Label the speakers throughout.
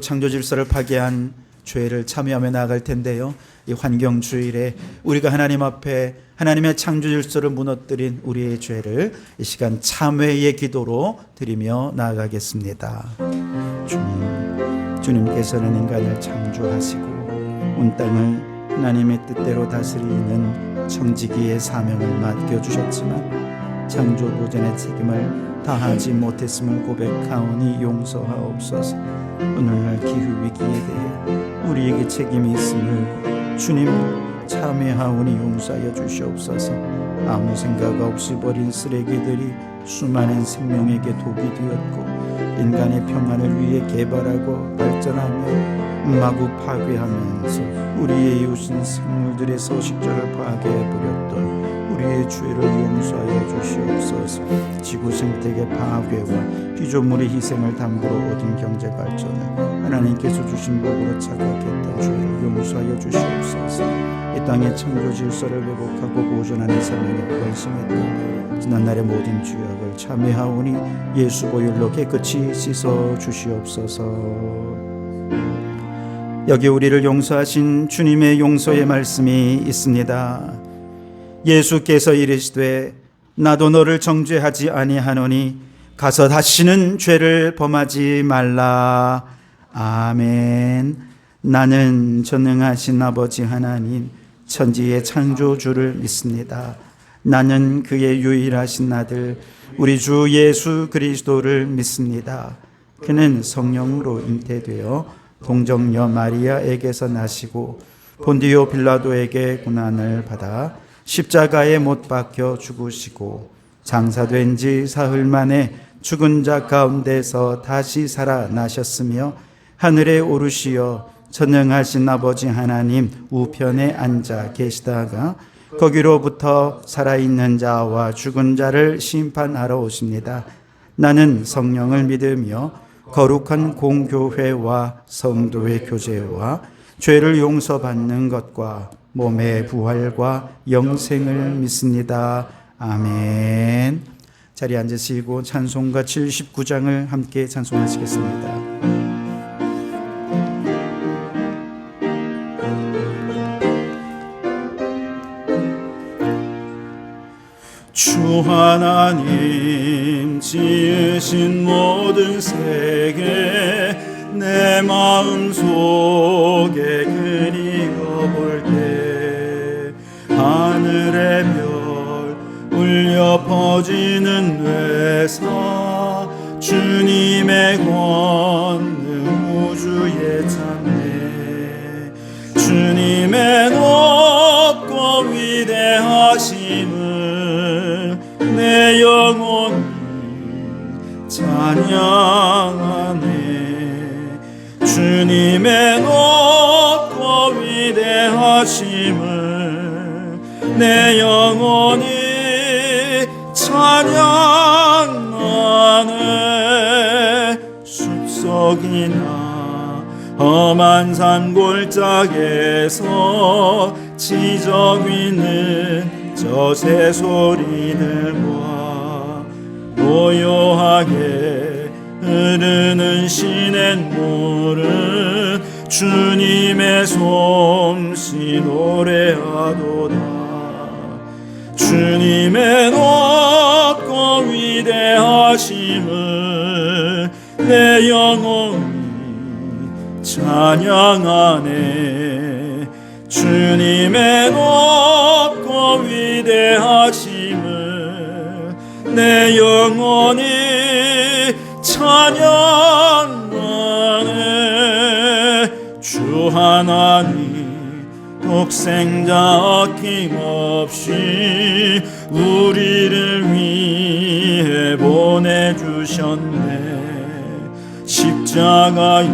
Speaker 1: 창조 질서를 파괴한 죄를 참여하며 나아갈 텐데요. 이 환경주일에 우리가 하나님 앞에 하나님의 창조 질서를 무너뜨린 우리의 죄를 이 시간 참회의 기도로 드리며 나아가겠습니다. 주님께서는 인간을 창조하시고 온 땅을 하나님의 뜻대로 다스리는 청지기의 사명을 맡겨주셨지만 창조보전의 책임을 다하지 못했음을 고백하오니 용서하옵소서. 오늘날 기후위기에 대해 우리에게 책임이 있음을 주님 참회하오니 용서하여 주시옵소서. 아무 생각 없이 버린 쓰레기들이 수많은 생명에게 독이 되었고 인간의 평안을 위해 개발하고 발전하며 마구 파괴하면서 우리의 이웃인 생물들의 서식처를 파괴해버렸던 우리의 죄를 용서하여 주시옵소서. 지구 생태계 파괴와 피조물의 희생을 담보로 얻은 경제 발전을 하나님께서 주신 복으로 착각했던 죄를 용서하여 주시옵소서. 이 땅의 창조 질서를 회복하고 보존하는 사명에 헌신했던 지난날의 모든 죄악을 참회하오니 예수 보혈로 깨끗이 씻어 주시옵소서. 여기 우리를 용서하신 주님의 용서의 말씀이 있습니다. 예수께서 이르시되 나도 너를 정죄하지 아니하노니 가서 다시는 죄를 범하지 말라. 아멘. 나는 전능하신 아버지 하나님 천지의 창조주를 믿습니다. 나는 그의 유일하신 아들 우리 주 예수 그리스도를 믿습니다. 그는 성령으로 잉태되어 동정녀 마리아에게서 나시고 본디오 빌라도에게 고난을 받아 십자가에 못 박혀 죽으시고 장사된 지 사흘 만에 죽은 자 가운데서 다시 살아나셨으며 하늘에 오르시어 전능하신 아버지 하나님 우편에 앉아 계시다가 거기로부터 살아있는 자와 죽은 자를 심판하러 오십니다. 나는 성령을 믿으며 거룩한 공교회와 성도의 교제와 죄를 용서받는 것과 몸의 부활과 영생을 믿습니다. 아멘. 자리에 앉으시고 찬송가 79장을 함께 찬송하시겠습니다. 주 하나님 지으신 모든 세계 내 마음속에 그리워볼 때 하늘의 별 울려 퍼지는 외사 주님의 권능 우주에 참네. 주님의 높고 위대하심을 내 영혼이 찬양하네. 주님의 높고 위대하심을 내 영혼이 찬양하네. 숲속이나 험한 산골짜기에서 지저귀는 저 새소리들과 고요하게 흐르는 시냇물은 주님의 솜씨 노래하도다. 주님의 높고 위대하심을 내 영혼이 찬양하네. 주님의 높고 위대하심을 내 영혼이 찬양하네. 주 하나님 독생자 아낌없이 우리를 위해 보내주셨네. 십자가에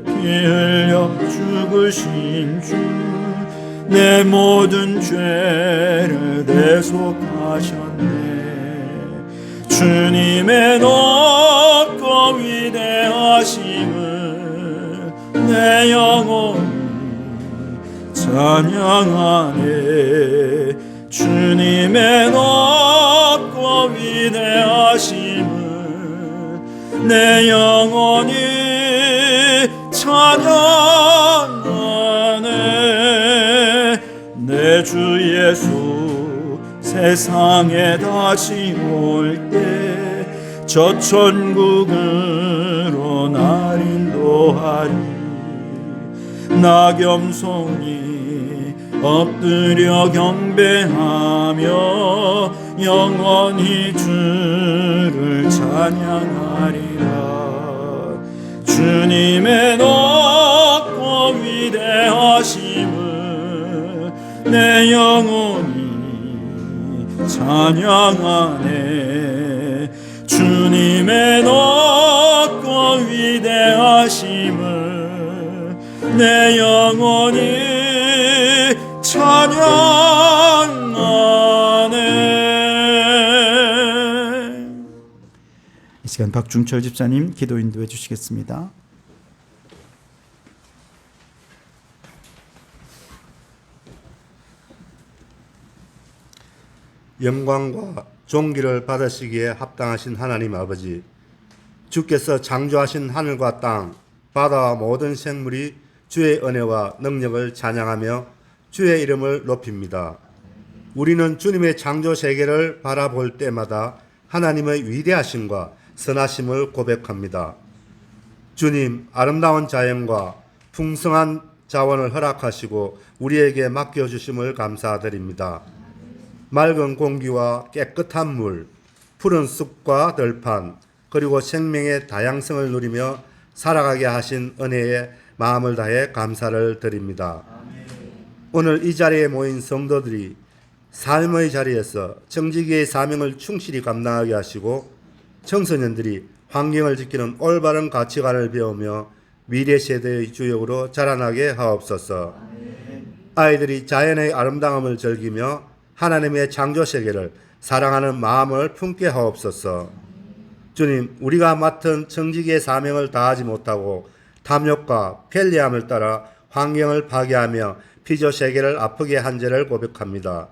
Speaker 1: 피 흘려 죽으신 주 내 모든 죄를 대속하셨네. 주님의 높고 위대하심을 내 영혼이 찬양하네. 주님의 높고 위대하심을 내 영혼이 우리의 주 예수 세상에 다시 올 때 저 천국으로 날 인도하리. 나 겸손히 엎드려 경배하며 영원히 주를 찬양하리라. 주님의 높고 위대하심을 내 영혼이 찬양하네. 주님의 높고 위대하심을 내 영혼이 찬양하네. 이 시간 박중철 집사님 기도 인도해 주시겠습니다.
Speaker 2: 영광과 존귀를 받으시기에 합당하신 하나님 아버지, 주께서 창조하신 하늘과 땅, 바다와 모든 생물이 주의 은혜와 능력을 찬양하며 주의 이름을 높입니다. 우리는 주님의 창조 세계를 바라볼 때마다 하나님의 위대하심과 선하심을 고백합니다. 주님, 아름다운 자연과 풍성한 자원을 허락하시고 우리에게 맡겨주심을 감사드립니다. 맑은 공기와 깨끗한 물, 푸른 숲과 들판, 그리고 생명의 다양성을 누리며 살아가게 하신 은혜에 마음을 다해 감사를 드립니다. 오늘 이 자리에 모인 성도들이 삶의 자리에서 청지기의 사명을 충실히 감당하게 하시고 청소년들이 환경을 지키는 올바른 가치관을 배우며 미래 세대의 주역으로 자라나게 하옵소서. 아이들이 자연의 아름다움을 즐기며 하나님의 창조 세계를 사랑하는 마음을 품게 하옵소서. 주님, 우리가 맡은 청지기의 사명을 다하지 못하고 탐욕과 편리함을 따라 환경을 파괴하며 피조 세계를 아프게 한 죄를 고백합니다.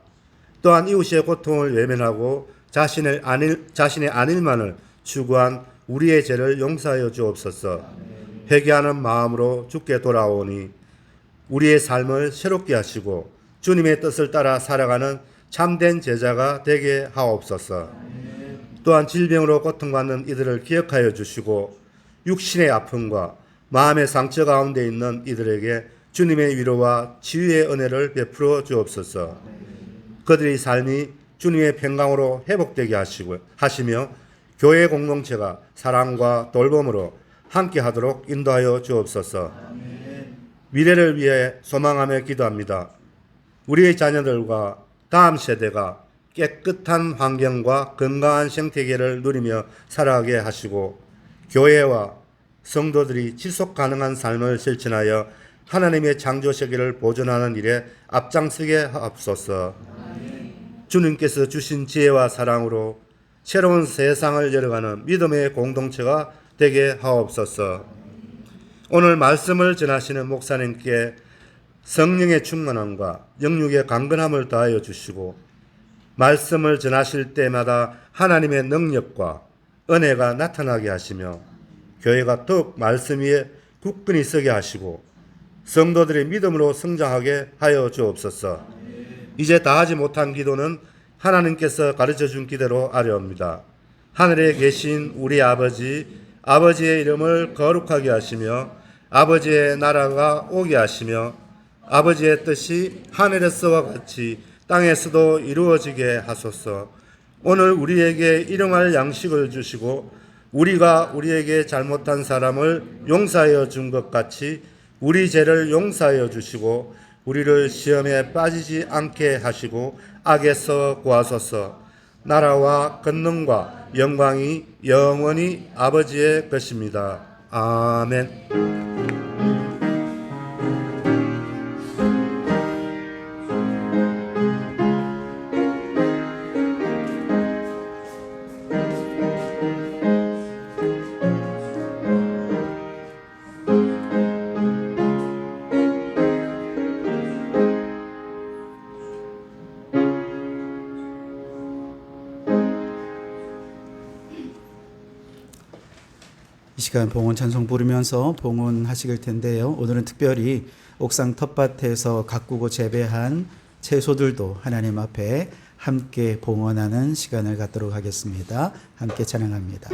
Speaker 2: 또한 이웃의 고통을 외면하고 자신의 안일만을 추구한 우리의 죄를 용서하여 주옵소서. 회개하는 마음으로 주께 돌아오니 우리의 삶을 새롭게 하시고 주님의 뜻을 따라 살아가는 참된 제자가 되게 하옵소서. 또한 질병으로 고통받는 이들을 기억하여 주시고 육신의 아픔과 마음의 상처 가운데 있는 이들에게 주님의 위로와 치유의 은혜를 베풀어 주옵소서. 그들의 삶이 주님의 평강으로 회복되게 하시며 교회 공동체가 사랑과 돌봄으로 함께하도록 인도하여 주옵소서. 미래를 위해 소망하며 기도합니다. 우리의 자녀들과 다음 세대가 깨끗한 환경과 건강한 생태계를 누리며 살아가게 하시고 교회와 성도들이 지속 가능한 삶을 실천하여 하나님의 창조 세계를 보존하는 일에 앞장서게 하옵소서. 주님께서 주신 지혜와 사랑으로 새로운 세상을 열어가는 믿음의 공동체가 되게 하옵소서. 오늘 말씀을 전하시는 목사님께 성령의 충만함과 영육의 강건함을 더하여 주시고 말씀을 전하실 때마다 하나님의 능력과 은혜가 나타나게 하시며 교회가 더욱 말씀 위에 굳건히 서게 하시고 성도들의 믿음으로 성장하게 하여 주옵소서. 이제 다하지 못한 기도는 하나님께서 가르쳐준 기대로 아뢰옵니다. 하늘에 계신 우리 아버지, 아버지의 이름을 거룩하게 하시며 아버지의 나라가 오게 하시며 아버지의 뜻이 하늘에서와 같이 땅에서도 이루어지게 하소서. 오늘 우리에게 일용할 양식을 주시고 우리가 우리에게 잘못한 사람을 용서하여 준 것 같이 우리 죄를 용서하여 주시고 우리를 시험에 빠지지 않게 하시고 악에서 구하소서. 나라와 권능과 영광이 영원히 아버지의 것입니다. 아멘.
Speaker 1: 이 시간 봉헌 찬송 부르면서 봉헌하실 텐데요. 오늘은 특별히 옥상 텃밭에서 가꾸고 재배한 채소들도 하나님 앞에 함께 봉헌하는 시간을 갖도록 하겠습니다. 함께 찬양합니다.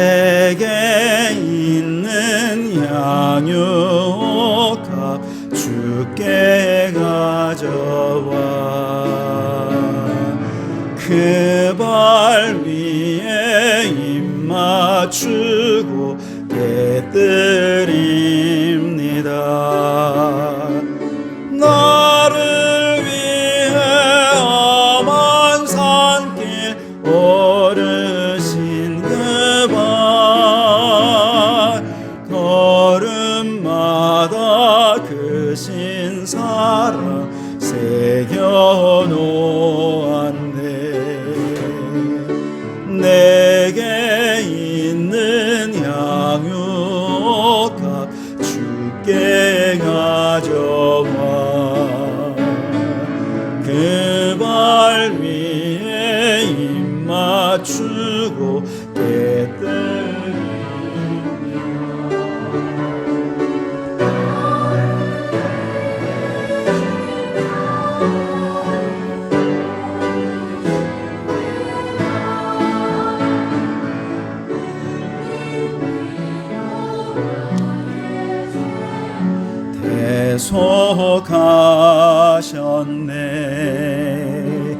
Speaker 1: 내게 있는 양육값 주께 가져와 그 발 위에 입 맞추고 깨뜨립니다. 나를 위해 험한 산길 오르신 그 발 걸음마다 그 신사랑 새겨놓았네. 내게 있는 양육값 주께 가져와 그 발 위에 입 맞추고 깨뜨립니다. 대속하셨네.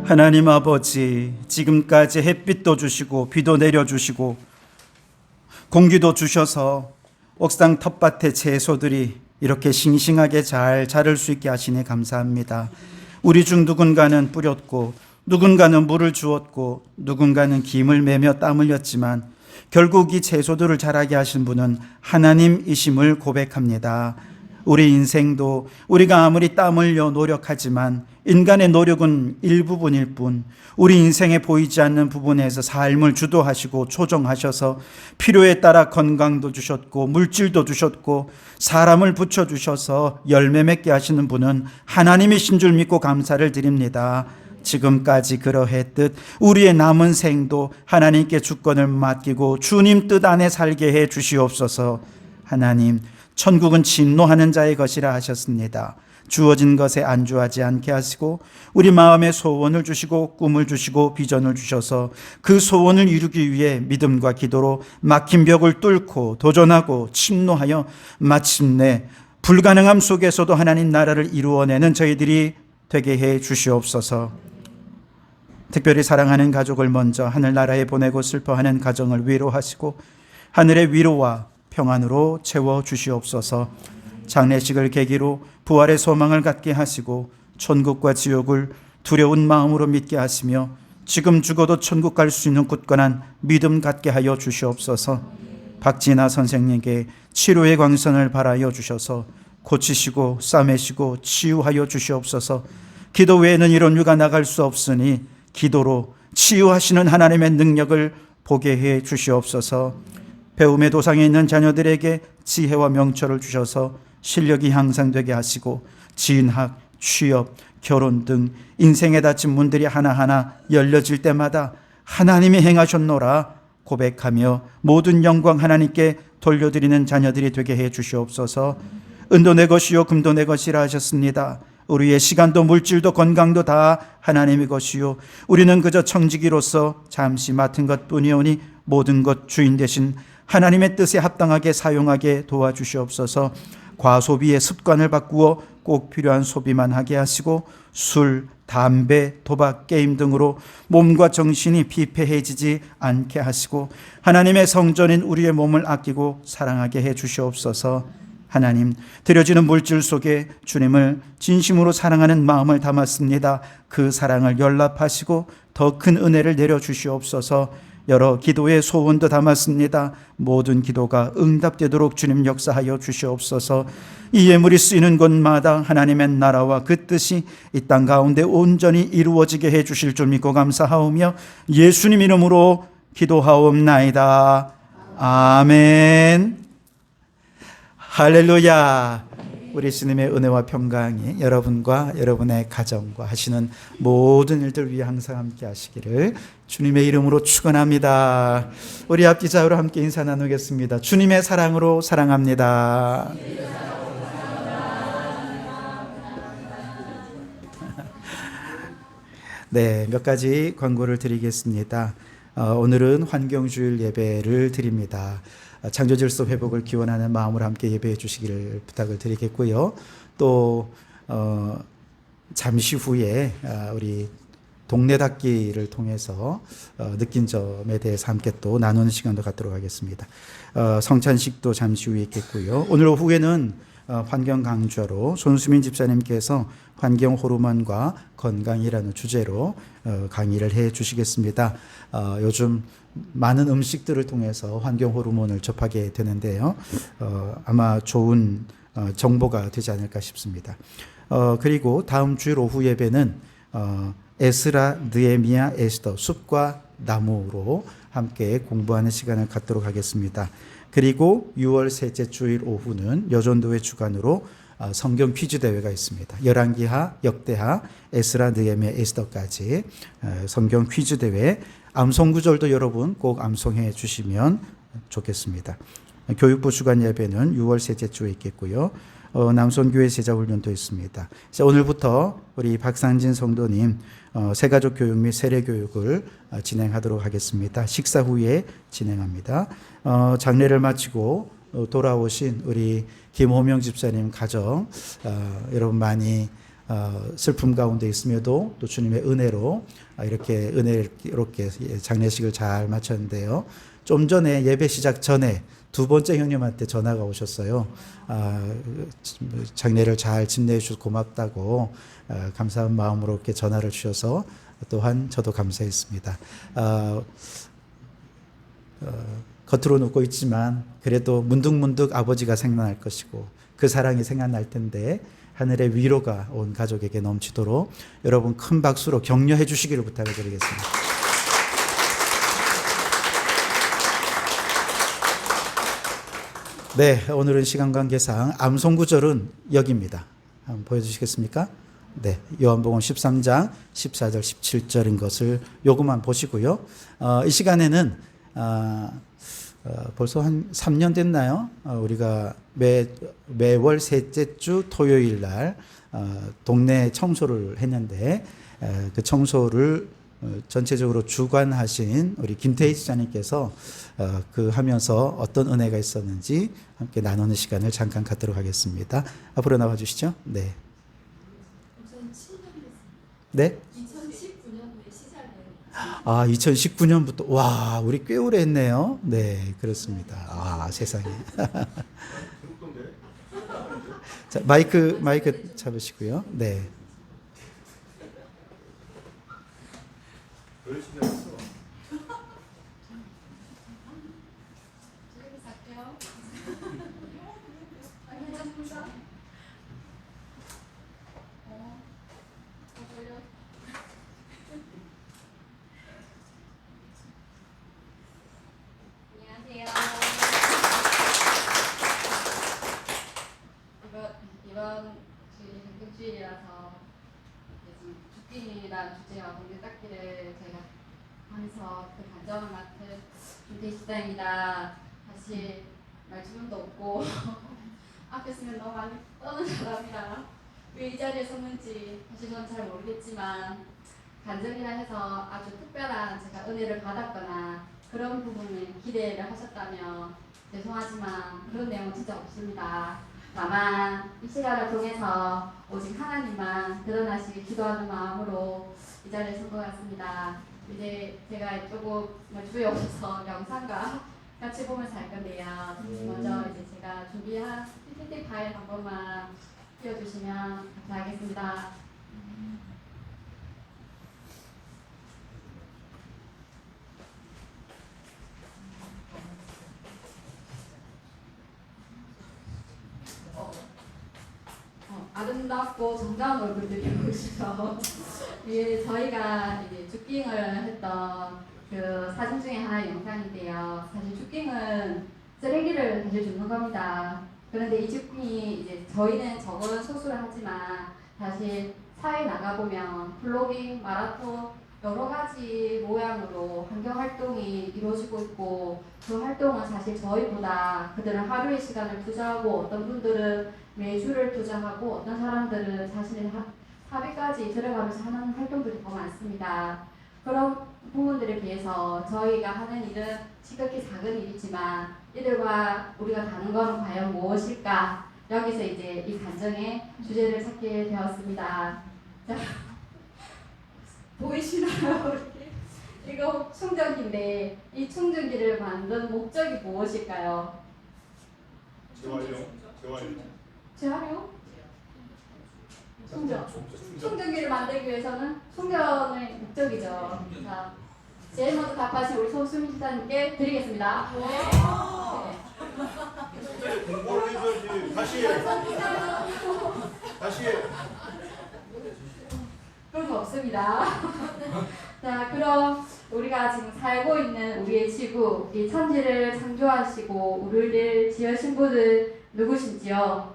Speaker 1: 하나님 아버지, 지금까지 햇빛도 주시고 비도 내려주시고 공기도 주셔서 옥상 텃밭의 채소들이 이렇게 싱싱하게 잘 자랄 수 있게 하시니 감사합니다. 우리 중 누군가는 뿌렸고 누군가는 물을 주었고 누군가는 김을 매며 땀 흘렸지만 결국 이 채소들을 자라게 하신 분은 하나님이심을 고백합니다. 우리 인생도 우리가 아무리 땀 흘려 노력하지만 인간의 노력은 일부분일 뿐 우리 인생에 보이지 않는 부분에서 삶을 주도하시고 조정하셔서 필요에 따라 건강도 주셨고 물질도 주셨고 사람을 붙여주셔서 열매 맺게 하시는 분은 하나님이신 줄 믿고 감사를 드립니다. 지금까지 그러했듯 우리의 남은 생도 하나님께 주권을 맡기고 주님 뜻 안에 살게 해 주시옵소서. 하나님, 천국은 진노하는 자의 것이라 하셨습니다. 주어진 것에 안주하지 않게 하시고 우리 마음에 소원을 주시고 꿈을 주시고 비전을 주셔서 그 소원을 이루기 위해 믿음과 기도로 막힌 벽을 뚫고 도전하고 침노하여 마침내 불가능함 속에서도 하나님 나라를 이루어내는 저희들이 되게 해 주시옵소서. 특별히 사랑하는 가족을 먼저 하늘나라에 보내고 슬퍼하는 가정을 위로하시고 하늘의 위로와 평안으로 채워 주시옵소서. 장례식을 계기로 부활의 소망을 갖게 하시고 천국과 지옥을 두려운 마음으로 믿게 하시며 지금 죽어도 천국 갈 수 있는 굳건한 믿음 갖게 하여 주시옵소서. 박진아 선생님께 치료의 광선을 발하여 주셔서 고치시고 싸매시고 치유하여 주시옵소서. 기도 외에는 이런 유가 나갈 수 없으니 기도로 치유하시는 하나님의 능력을 보게 해 주시옵소서. 배움의 도상에 있는 자녀들에게 지혜와 명철을 주셔서 실력이 향상되게 하시고 진학, 취업, 결혼 등 인생에 닫힌 문들이 하나하나 열려질 때마다 하나님이 행하셨노라 고백하며 모든 영광 하나님께 돌려드리는 자녀들이 되게 해 주시옵소서. 은도 내 것이요 금도 내 것이라 하셨습니다. 우리의 시간도 물질도 건강도 다 하나님의 것이요 우리는 그저 청지기로서 잠시 맡은 것뿐이오니 모든 것 주인 되신 하나님의 뜻에 합당하게 사용하게 도와주시옵소서. 과소비의 습관을 바꾸어 꼭 필요한 소비만 하게 하시고 술, 담배, 도박, 게임 등으로 몸과 정신이 피폐해지지 않게 하시고 하나님의 성전인 우리의 몸을 아끼고 사랑하게 해 주시옵소서. 하나님, 드려지는 물질 속에 주님을 진심으로 사랑하는 마음을 담았습니다. 그 사랑을 연락하시고 더 큰 은혜를 내려주시옵소서. 여러 기도의 소원도 담았습니다. 모든 기도가 응답되도록 주님 역사하여 주시옵소서. 이 예물이 쓰이는 곳마다 하나님의 나라와 그 뜻이 이 땅 가운데 온전히 이루어지게 해 주실 줄 믿고 감사하오며 예수님 이름으로 기도하옵나이다. 아멘. 할렐루야. 우리 주님의 은혜와 평강이 여러분과 여러분의 가정과 하시는 모든 일들 위해 항상 함께 하시기를 주님의 이름으로 축원합니다. 우리 앞뒤 좌우로 함께 인사 나누겠습니다. 주님의 사랑으로 사랑합니다. 네, 몇 가지 광고를 드리겠습니다. 오늘은 환경주일 예배를 드립니다. 창조질서 회복을 기원하는 마음으로 함께 예배해 주시기를 부탁을 드리겠고요. 또 잠시 후에 우리 동네 닫기를 통해서 느낀 점에 대해서 함께 또 나누는 시간도 갖도록 하겠습니다. 성찬식도 잠시 후에 있겠고요. 오늘 오후에는 환경 강좌로 손수민 집사님께서 환경 호르몬과 건강이라는 주제로 강의를 해 주시겠습니다. 요즘 많은 음식들을 통해서 환경 호르몬을 접하게 되는데요. 아마 좋은 정보가 되지 않을까 싶습니다. 그리고 다음 주일 오후 예배는 에스라, 느헤미야, 에스더, 숲과 나무로 함께 공부하는 시간을 갖도록 하겠습니다. 그리고 6월 셋째 주일 오후는 여전도회 주관으로 성경 퀴즈 대회가 있습니다. 열왕기하, 역대하, 에스라, 느헤미야, 에스더까지 성경 퀴즈 대회, 암송 구절도 여러분 꼭 암송해 주시면 좋겠습니다. 교육부 주간 예배는 6월 셋째 주에 있겠고요. 남손교회 제자훈련도 있습니다. 오늘부터 우리 박상진 성도님 새가족 교육 및 세례 교육을 진행하도록 하겠습니다. 식사 후에 진행합니다. 장례를 마치고 돌아오신 우리 김호명 집사님 가정 여러분 많이 슬픔 가운데 있음에도 또 주님의 은혜로 이렇게 은혜롭게 장례식을 잘 마쳤는데요. 좀 전에 예배 시작 전에 두 번째 형님한테 전화가 오셨어요. 장례를 잘 집례해 주셔서 고맙다고 감사한 마음으로 이렇게 전화를 주셔서 또한 저도 감사했습니다. 겉으로는 웃고 있지만 그래도 문득문득 아버지가 생각날 것이고 그 사랑이 생각날 텐데 하늘의 위로가 온 가족에게 넘치도록 여러분 큰 박수로 격려해 주시기를 부탁을 드리겠습니다. 네, 오늘은 시간 관계상 암송 구절은 여기입니다. 한번 보여주시겠습니까? 네, 요한복음 13장 14절 17절인 것을 요것만 보시고요. 이 시간에는 벌써 한 3년 됐나요? 우리가 매월 셋째 주 토요일 날 동네 청소를 했는데 그 청소를 전체적으로 주관하신 우리 김태희 지사님께서 그 하면서 어떤 은혜가 있었는지 함께 나누는 시간을 잠깐 갖도록 하겠습니다. 앞으로 나와 주시죠. 네. 네?
Speaker 3: 2019년도에 시작해요.
Speaker 1: 2019년부터 와, 우리 꽤 오래 했네요. 네, 그렇습니다. 세상에. 자, 마이크 잡으시고요. 네.
Speaker 3: 열심히 했어. 저기 갈게요. 괜찮습니다. 걸려. 안녕하세요. 이번 주일이 금요일이라서 죽기란 주제와 동네 닦기를 제가 하면서 그 간절한 맡은 김태희 시장입니다. 사실 말주문도 없고 앞에 서면 너무 많이 떠는 사람이라 왜 이 자리에 섰는지 사실 저는 잘 모르겠지만 간절이라 해서 아주 특별한 제가 은혜를 받았거나 그런 부분을 기대를 하셨다면 죄송하지만 그런 내용은 진짜 없습니다. 다만 이 시간을 통해서 오직 하나님만 드러나시길 기도하는 마음으로 이 자리에 선 것 같습니다. 이제 제가 조금 주에 오셔서 영상과 같이 보면서 할 건데요. 먼저 이제 제가 준비한 PPT 파일 한 번만 띄워주시면 감사하겠습니다. 아름답고 정다운 얼굴들이 보이시죠? 예, 저희가 이제 주깅을 했던 그 사진 중에 하나의 영상인데요. 사실 주깅은 쓰레기를 사실 줍는 겁니다. 그런데 이주핑이 이제 저희는 적은 소수를 하지만 사실 사회 나가보면 플로깅, 마라톤 여러 가지 모양으로 환경 활동이 이루어지고 있고 그 활동은 사실 저희보다 그들은 하루의 시간을 투자하고 어떤 분들은 매주를 투자하고 어떤 사람들은 자신의 사비까지 들어가면서 하는 활동들이 더 많습니다. 그런 부분들에 비해서 저희가 하는 일은 지극히 작은 일이지만 이들과 우리가 다른 건 과연 무엇일까? 여기서 이제 이 간정의 주제를 찾게 되었습니다. 자, 보이시나요? 이거 충전기인데 이 충전기를 만든 목적이 무엇일까요? 재활용? 충전기를 만들기 위해서는 충전의 목적이죠. 자, 제일 먼저 답하신 우리 손수민 기자님께 드리겠습니다.
Speaker 2: 공부를 해줘야지. 다시 해.
Speaker 3: 그런 거 없습니다. 자, 그럼 우리가 지금 살고 있는 우리의 지구, 이 천지를 창조하시고 우리를 지으신 분은 누구신지요?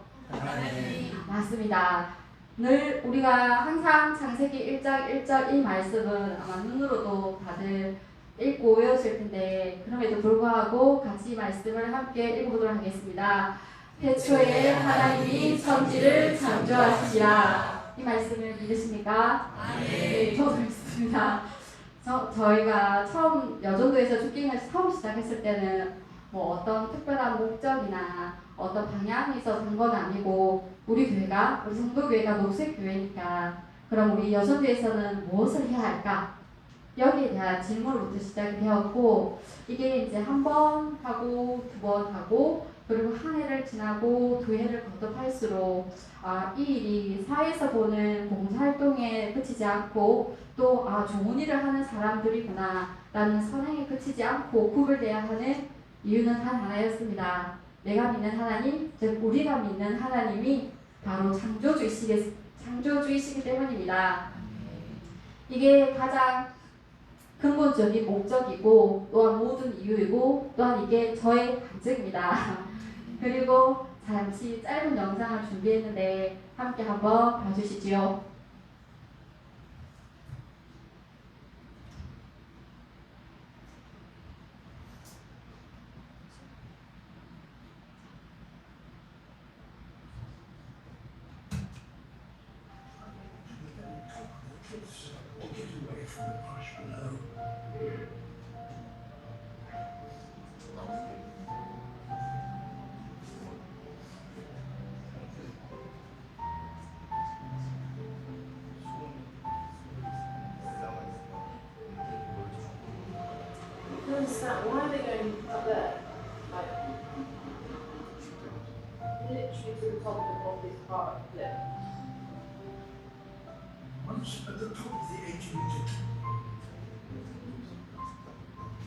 Speaker 3: 맞습니다. 늘 우리가 항상 창세기 1장 1절 이 말씀은 아마 눈으로도 다들 읽고 외우실 텐데 그럼에도 불구하고 같이 이 말씀을 함께 읽어보도록 하겠습니다. 태초에 하나님이 천지를 창조하시니라. 이 말씀을 믿으십니까? 네, 저도 믿습니다. 저희가 처음 여전도에서 주킹을 처음 시작했을 때는 뭐 어떤 특별한 목적이나 어떤 방향이 있어서 한 건 아니고 우리 성도교회가 녹색교회니까 그럼 우리 여전도에서는 무엇을 해야 할까? 여기에 대한 질문으로부터 시작이 되었고 이게 이제 한 번 하고 두 번 하고 그리고 한 해를 지나고 두 해를 거듭할수록 이 일이 사회에서 보는 봉사활동에 그치지 않고 또 좋은 일을 하는 사람들이구나 라는 선행에 그치지 않고 구별돼야 하는 이유는 단 하나였습니다. 내가 믿는 하나님, 즉 우리가 믿는 하나님이 바로 창조주이시기 때문입니다. 이게 가장 근본적인 목적이고 또한 모든 이유이고 또한 이게 저의 간증입니다. 그리고 잠시 짧은 영상을 준비했는데 함께 한번 봐주시지요.
Speaker 4: Why are they going up there? Like, literally to the top of this part of the cliff.
Speaker 5: Once at the top of the 80-meter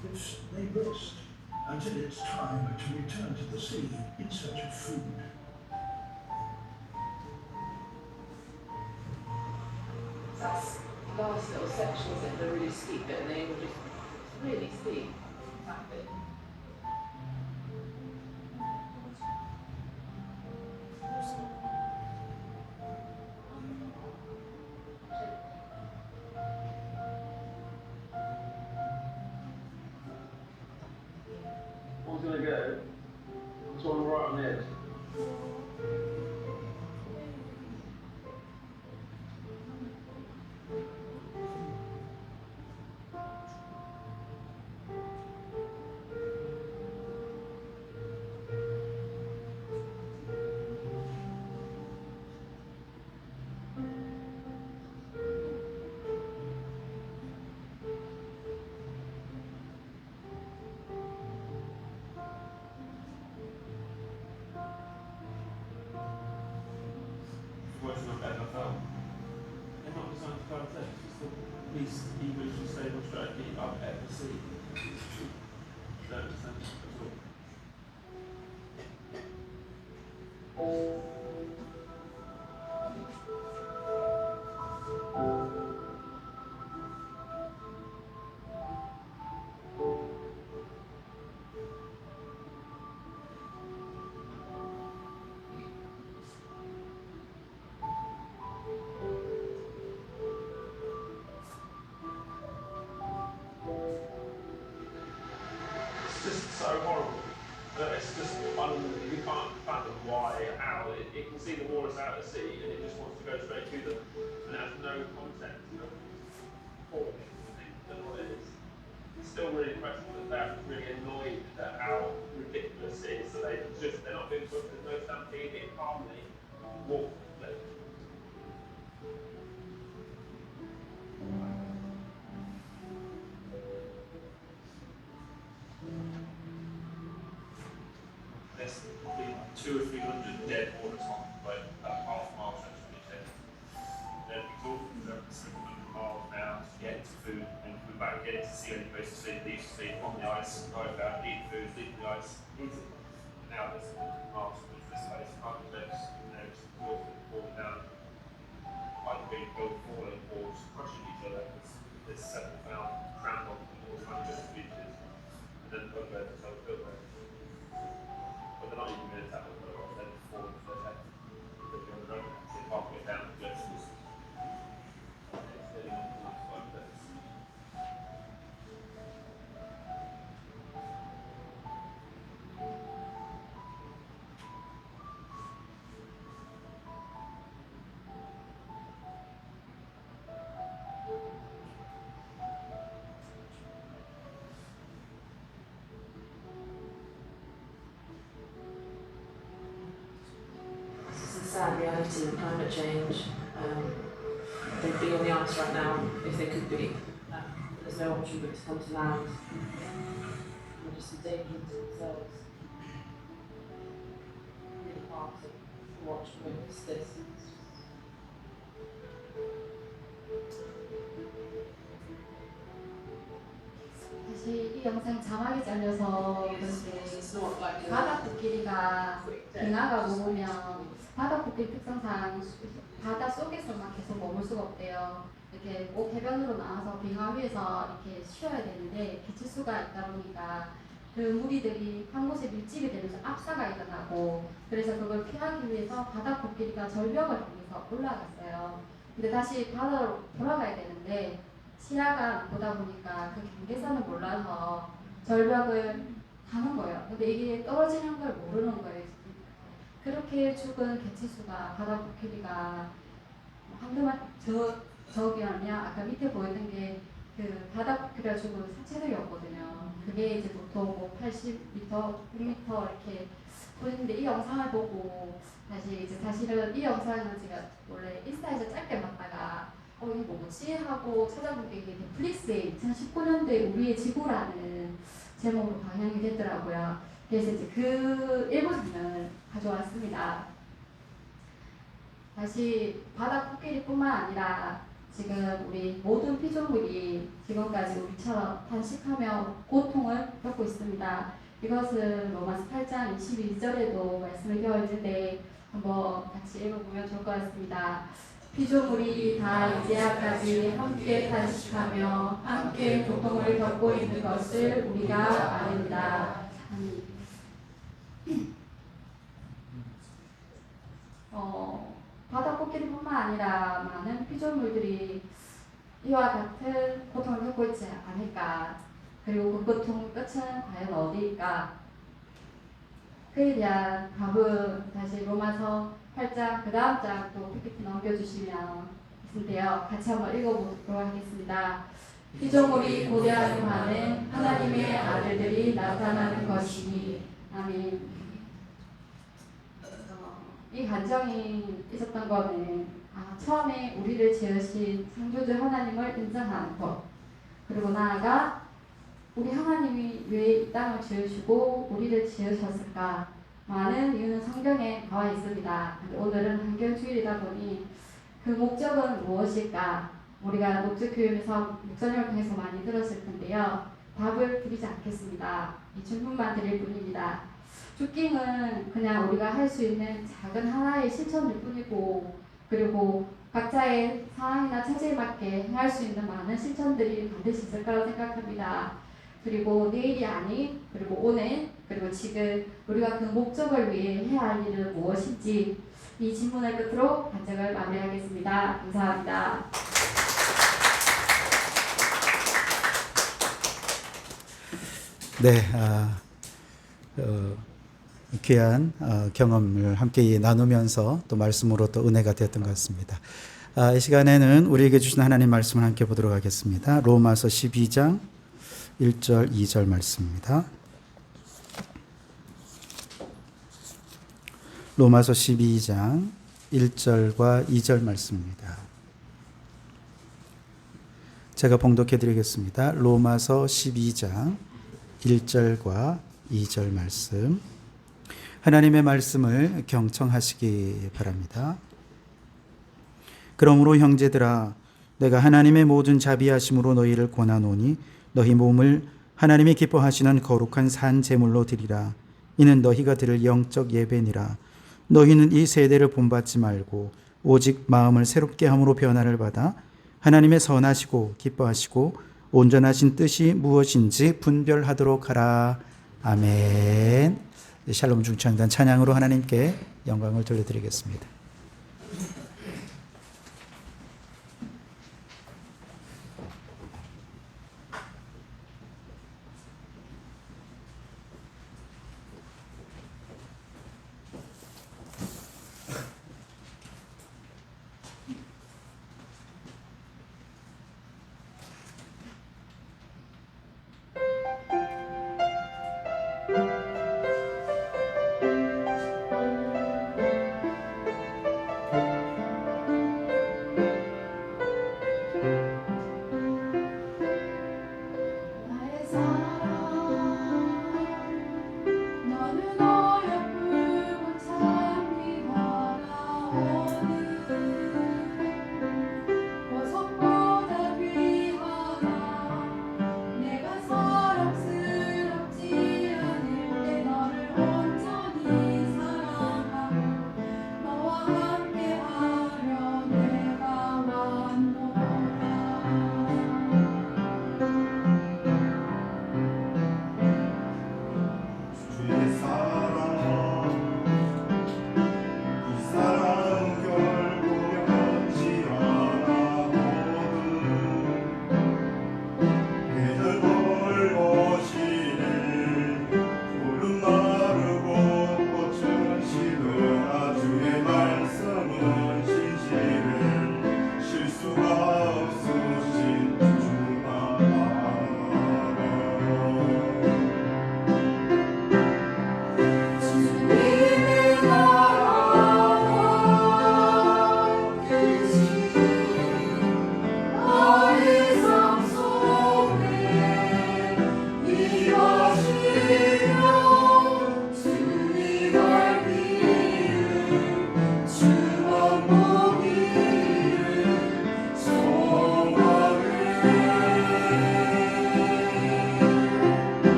Speaker 5: cliffs, they rest until it's time to return to the sea in search of food.
Speaker 4: That's last little section, isn't it? The really steep bit, and they were just really steep. That bit.
Speaker 6: I was gonna go. It's on right on the edge. Working on better film. They're not designed to cover things. It's the least evolutionary stable strategy I've ever seen. Don't understand it at all. no context of forming, I don't know what it is. It's still really impressive that they're really annoyed at how ridiculous it is. So they're not being put, there's no stampede, they calmly walk the cliff. There's probably 200 or 300 dead water on like that half-mile stretch of beach head. They're exhausted, they're 700 miles now to get to food and come back again to see any place to sleep, leave to sleep on the ice, dive out, eat food, leave the ice, easy. And now there's miles to this place, can't cliffs, and they're just exhausted, falling down, either being both falling or just crushing each other. There's several found crammed on all kinds of beaches, and then over to South Bilbao. But they're not even going to tap them, they're just falling to their head. They'll be on the road, so they can't get down the cliffs. It's sitting on the cliffs like this.
Speaker 4: This is a sad reality of climate change. They'd be on the ice right now if they could be. There's no option but to come to land. They're just endangering themselves. Really hard to watch and witness this.
Speaker 3: 사실 이 영상 자막이 잘려서 그런데
Speaker 4: It's not like a
Speaker 3: 바다 코끼리가
Speaker 4: quick death.
Speaker 3: 빙하가 녹으면 바다 코끼리 특성상 바다 속에서만 계속 머물 수가 없대요. 이렇게 꼭 해변으로 나와서 빙하 위에서 이렇게 쉬어야 되는데 개체수가 있다 보니까 그 무리들이 한 곳에 밀집이 되면서 압사가 일어나고 그래서 그걸 피하기 위해서 바다 코끼리가 절벽을 통해서 올라갔어요. 근데 다시 바다로 돌아가야 되는데 시야가 보다 보니까 그 경계선을 몰라서 절벽을 가는 거예요. 근데 이게 떨어지는 걸 모르는 거예요. 그렇게 죽은 개체수가 바다 코끼리가 한두만 저기라면 아까 밑에 보였던 게 그 바다 코끼리가 죽은 사체들이었거든요. 그게 이제 보통 뭐 80m, 100m 이렇게 보였는데 이 영상을 보고 다시 이제 사실은 이 영상은 제가 원래 인스타에서 짧게 봤다가 이게 뭐지 하고 찾아본 게 이게 넷플릭스에 2019년도에 우리의 지구라는 제목으로 방영이 됐더라고요. 그래서 이제 그 일부 장면을 가져왔습니다. 다시 바다 코끼리뿐만 아니라 지금 우리 모든 피조물이 지금까지 우리처럼 단식하며 고통을 겪고 있습니다. 이것은 로마서 8장 22절에도 말씀을 되어 있는데 한번 같이 읽어보면 좋을 것 같습니다. 피조물이 다 이제야까지 함께 단식하며 함께 고통을 겪고 있는 것을 우리가 아닙니다. 바다 코끼리뿐만 아니라 많은 피조물들이 이와 같은 고통을 겪고 있지 않을까? 그리고 그 고통의 끝은 과연 어디일까? 그에 대한 답은 다시 로마서 8장 그 다음 장 또 PPT 넘겨주시면 있는데요. 같이 한번 읽어보도록 하겠습니다. 피조물이 고대하는 바는 하나님의 아들들이 나타나는 것이니 아멘. 이 감정이 있었던 거는 처음에 우리를 지으신 창조주 하나님을 인정하는 것, 그리고 나아가 우리 하나님이 왜 이 땅을 지으시고 우리를 지으셨을까? 많은 이유는 성경에 나와 있습니다. 오늘은 환경주일이다 보니 그 목적은 무엇일까? 우리가 목적 교육에서 목전을 통해서 많이 들었을 텐데요. 답을 드리지 않겠습니다. 이 질문만 드릴 뿐입니다. 주킹은 그냥 우리가 할 수 있는 작은 하나의 실천일 뿐이고, 그리고 각자의 상황이나 처지에 맞게 할 수 있는 많은 실천들이 반드시 있을 거라고 생각합니다. 그리고 내일이 아닌, 그리고 오늘, 그리고 지금 우리가 그 목적을 위해 해야 할 일은 무엇인지 이 질문을 끝으로 간증을 마무리하겠습니다. 감사합니다.
Speaker 1: 네, 귀한 경험을 함께 나누면서 또 말씀으로 또 은혜가 되었던 것 같습니다. 이 시간에는 우리에게 주신 하나님 말씀을 함께 보도록 하겠습니다. 로마서 12장 1절 2절 말씀입니다. 로마서 12장 1절과 2절 말씀입니다. 제가 봉독해 드리겠습니다. 로마서 12장 1절과 2절 말씀. 하나님의 말씀을 경청하시기 바랍니다. 그러므로 형제들아 내가 하나님의 모든 자비하심으로 너희를 권하노니 너희 몸을 하나님이 기뻐하시는 거룩한 산 제물로 드리라. 이는 너희가 드릴 영적 예배니라. 너희는 이 세대를 본받지 말고 오직 마음을 새롭게 함으로 변화를 받아 하나님의 선하시고 기뻐하시고 온전하신 뜻이 무엇인지 분별하도록 하라. 아멘. 샬롬 중창단 찬양으로 하나님께 영광을 돌려드리겠습니다.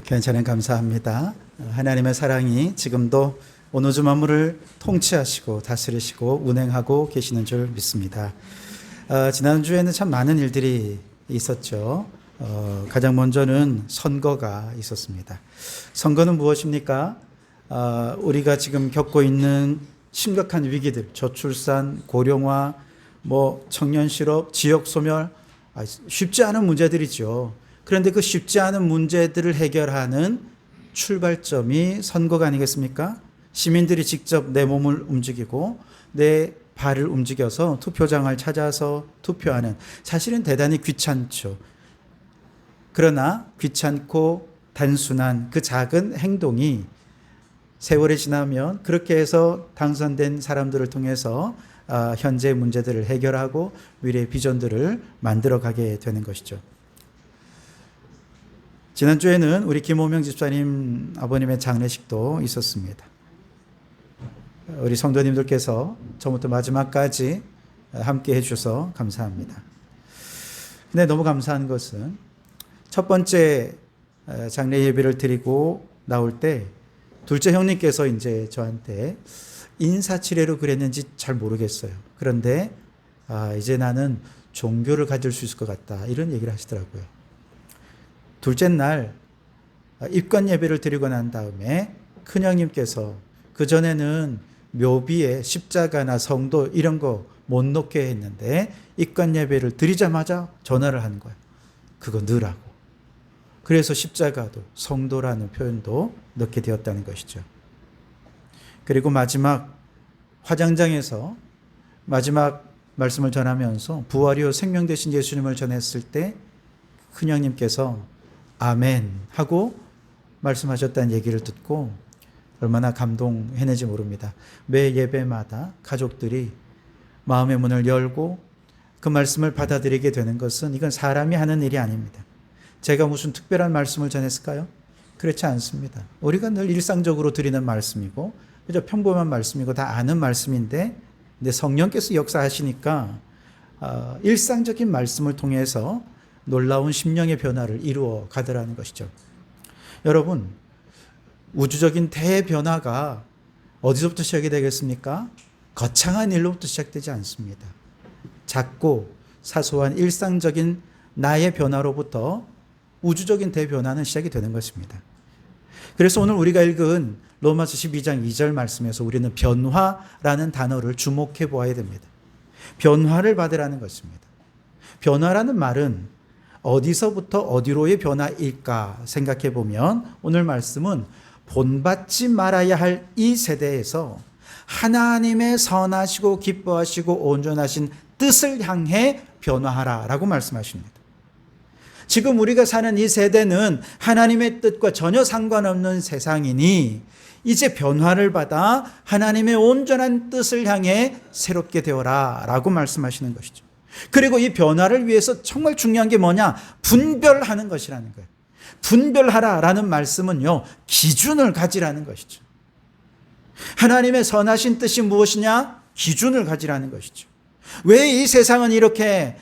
Speaker 1: 괜찮은 감사합니다. 하나님의 사랑이 지금도 온 우주 만물을 통치하시고 다스리시고 운행하고 계시는 줄 믿습니다. 지난주에는 참 많은 일들이 있었죠. 가장 먼저는 선거가 있었습니다. 선거는 무엇입니까? 우리가 지금 겪고 있는 심각한 위기들, 저출산, 고령화, 청년 실업, 지역 소멸, 쉽지 않은 문제들이죠. 그런데 그 쉽지 않은 문제들을 해결하는 출발점이 선거가 아니겠습니까? 시민들이 직접 내 몸을 움직이고 내 발을 움직여서 투표장을 찾아서 투표하는, 사실은 대단히 귀찮죠. 그러나 귀찮고 단순한 그 작은 행동이 세월이 지나면 그렇게 해서 당선된 사람들을 통해서 현재의 문제들을 해결하고 미래의 비전들을 만들어가게 되는 것이죠. 지난주에는 우리 김호명 집사님 아버님의 장례식도 있었습니다. 우리 성도님들께서 처음부터 마지막까지 함께 해주셔서 감사합니다. 근데 너무 감사한 것은 첫 번째 장례 예배를 드리고 나올 때 둘째 형님께서 이제 저한테 인사치레로 그랬는지 잘 모르겠어요. 그런데 이제 나는 종교를 가질 수 있을 것 같다, 이런 얘기를 하시더라고요. 둘째 날 입관 예배를 드리고 난 다음에 큰형님께서, 그전에는 묘비에 십자가나 성도 이런 거 못 놓게 했는데 입관 예배를 드리자마자 전화를 하는 거예요. 그거 넣으라고. 그래서 십자가도 성도라는 표현도 넣게 되었다는 것이죠. 그리고 마지막 화장장에서 마지막 말씀을 전하면서 부활이요 생명 되신 예수님을 전했을 때 큰형님께서 아멘 하고 말씀하셨다는 얘기를 듣고 얼마나 감동했는지 모릅니다. 매 예배마다 가족들이 마음의 문을 열고 그 말씀을 받아들이게 되는 것은, 이건 사람이 하는 일이 아닙니다. 제가 무슨 특별한 말씀을 전했을까요? 그렇지 않습니다. 우리가 늘 일상적으로 드리는 말씀이고 그저 평범한 말씀이고 다 아는 말씀인데, 근데 성령께서 역사하시니까 일상적인 말씀을 통해서 놀라운 심령의 변화를 이루어 가더라는 것이죠. 여러분, 우주적인 대변화가 어디서부터 시작이 되겠습니까? 거창한 일로부터 시작되지 않습니다. 작고 사소한 일상적인 나의 변화로부터 우주적인 대변화는 시작이 되는 것입니다. 그래서 오늘 우리가 읽은 로마서 12장 2절 말씀에서 우리는 변화라는 단어를 주목해 보아야 됩니다. 변화를 받으라는 것입니다. 변화라는 말은 어디서부터 어디로의 변화일까 생각해 보면 오늘 말씀은 본받지 말아야 할 이 세대에서 하나님의 선하시고 기뻐하시고 온전하신 뜻을 향해 변화하라라고 말씀하십니다. 지금 우리가 사는 이 세대는 하나님의 뜻과 전혀 상관없는 세상이니 이제 변화를 받아 하나님의 온전한 뜻을 향해 새롭게 되어라 라고 말씀하시는 것이죠. 그리고 이 변화를 위해서 정말 중요한 게 뭐냐? 분별하는 것이라는 거예요. 분별하라라는 말씀은요, 기준을 가지라는 것이죠. 하나님의 선하신 뜻이 무엇이냐? 기준을 가지라는 것이죠. 왜 이 세상은 이렇게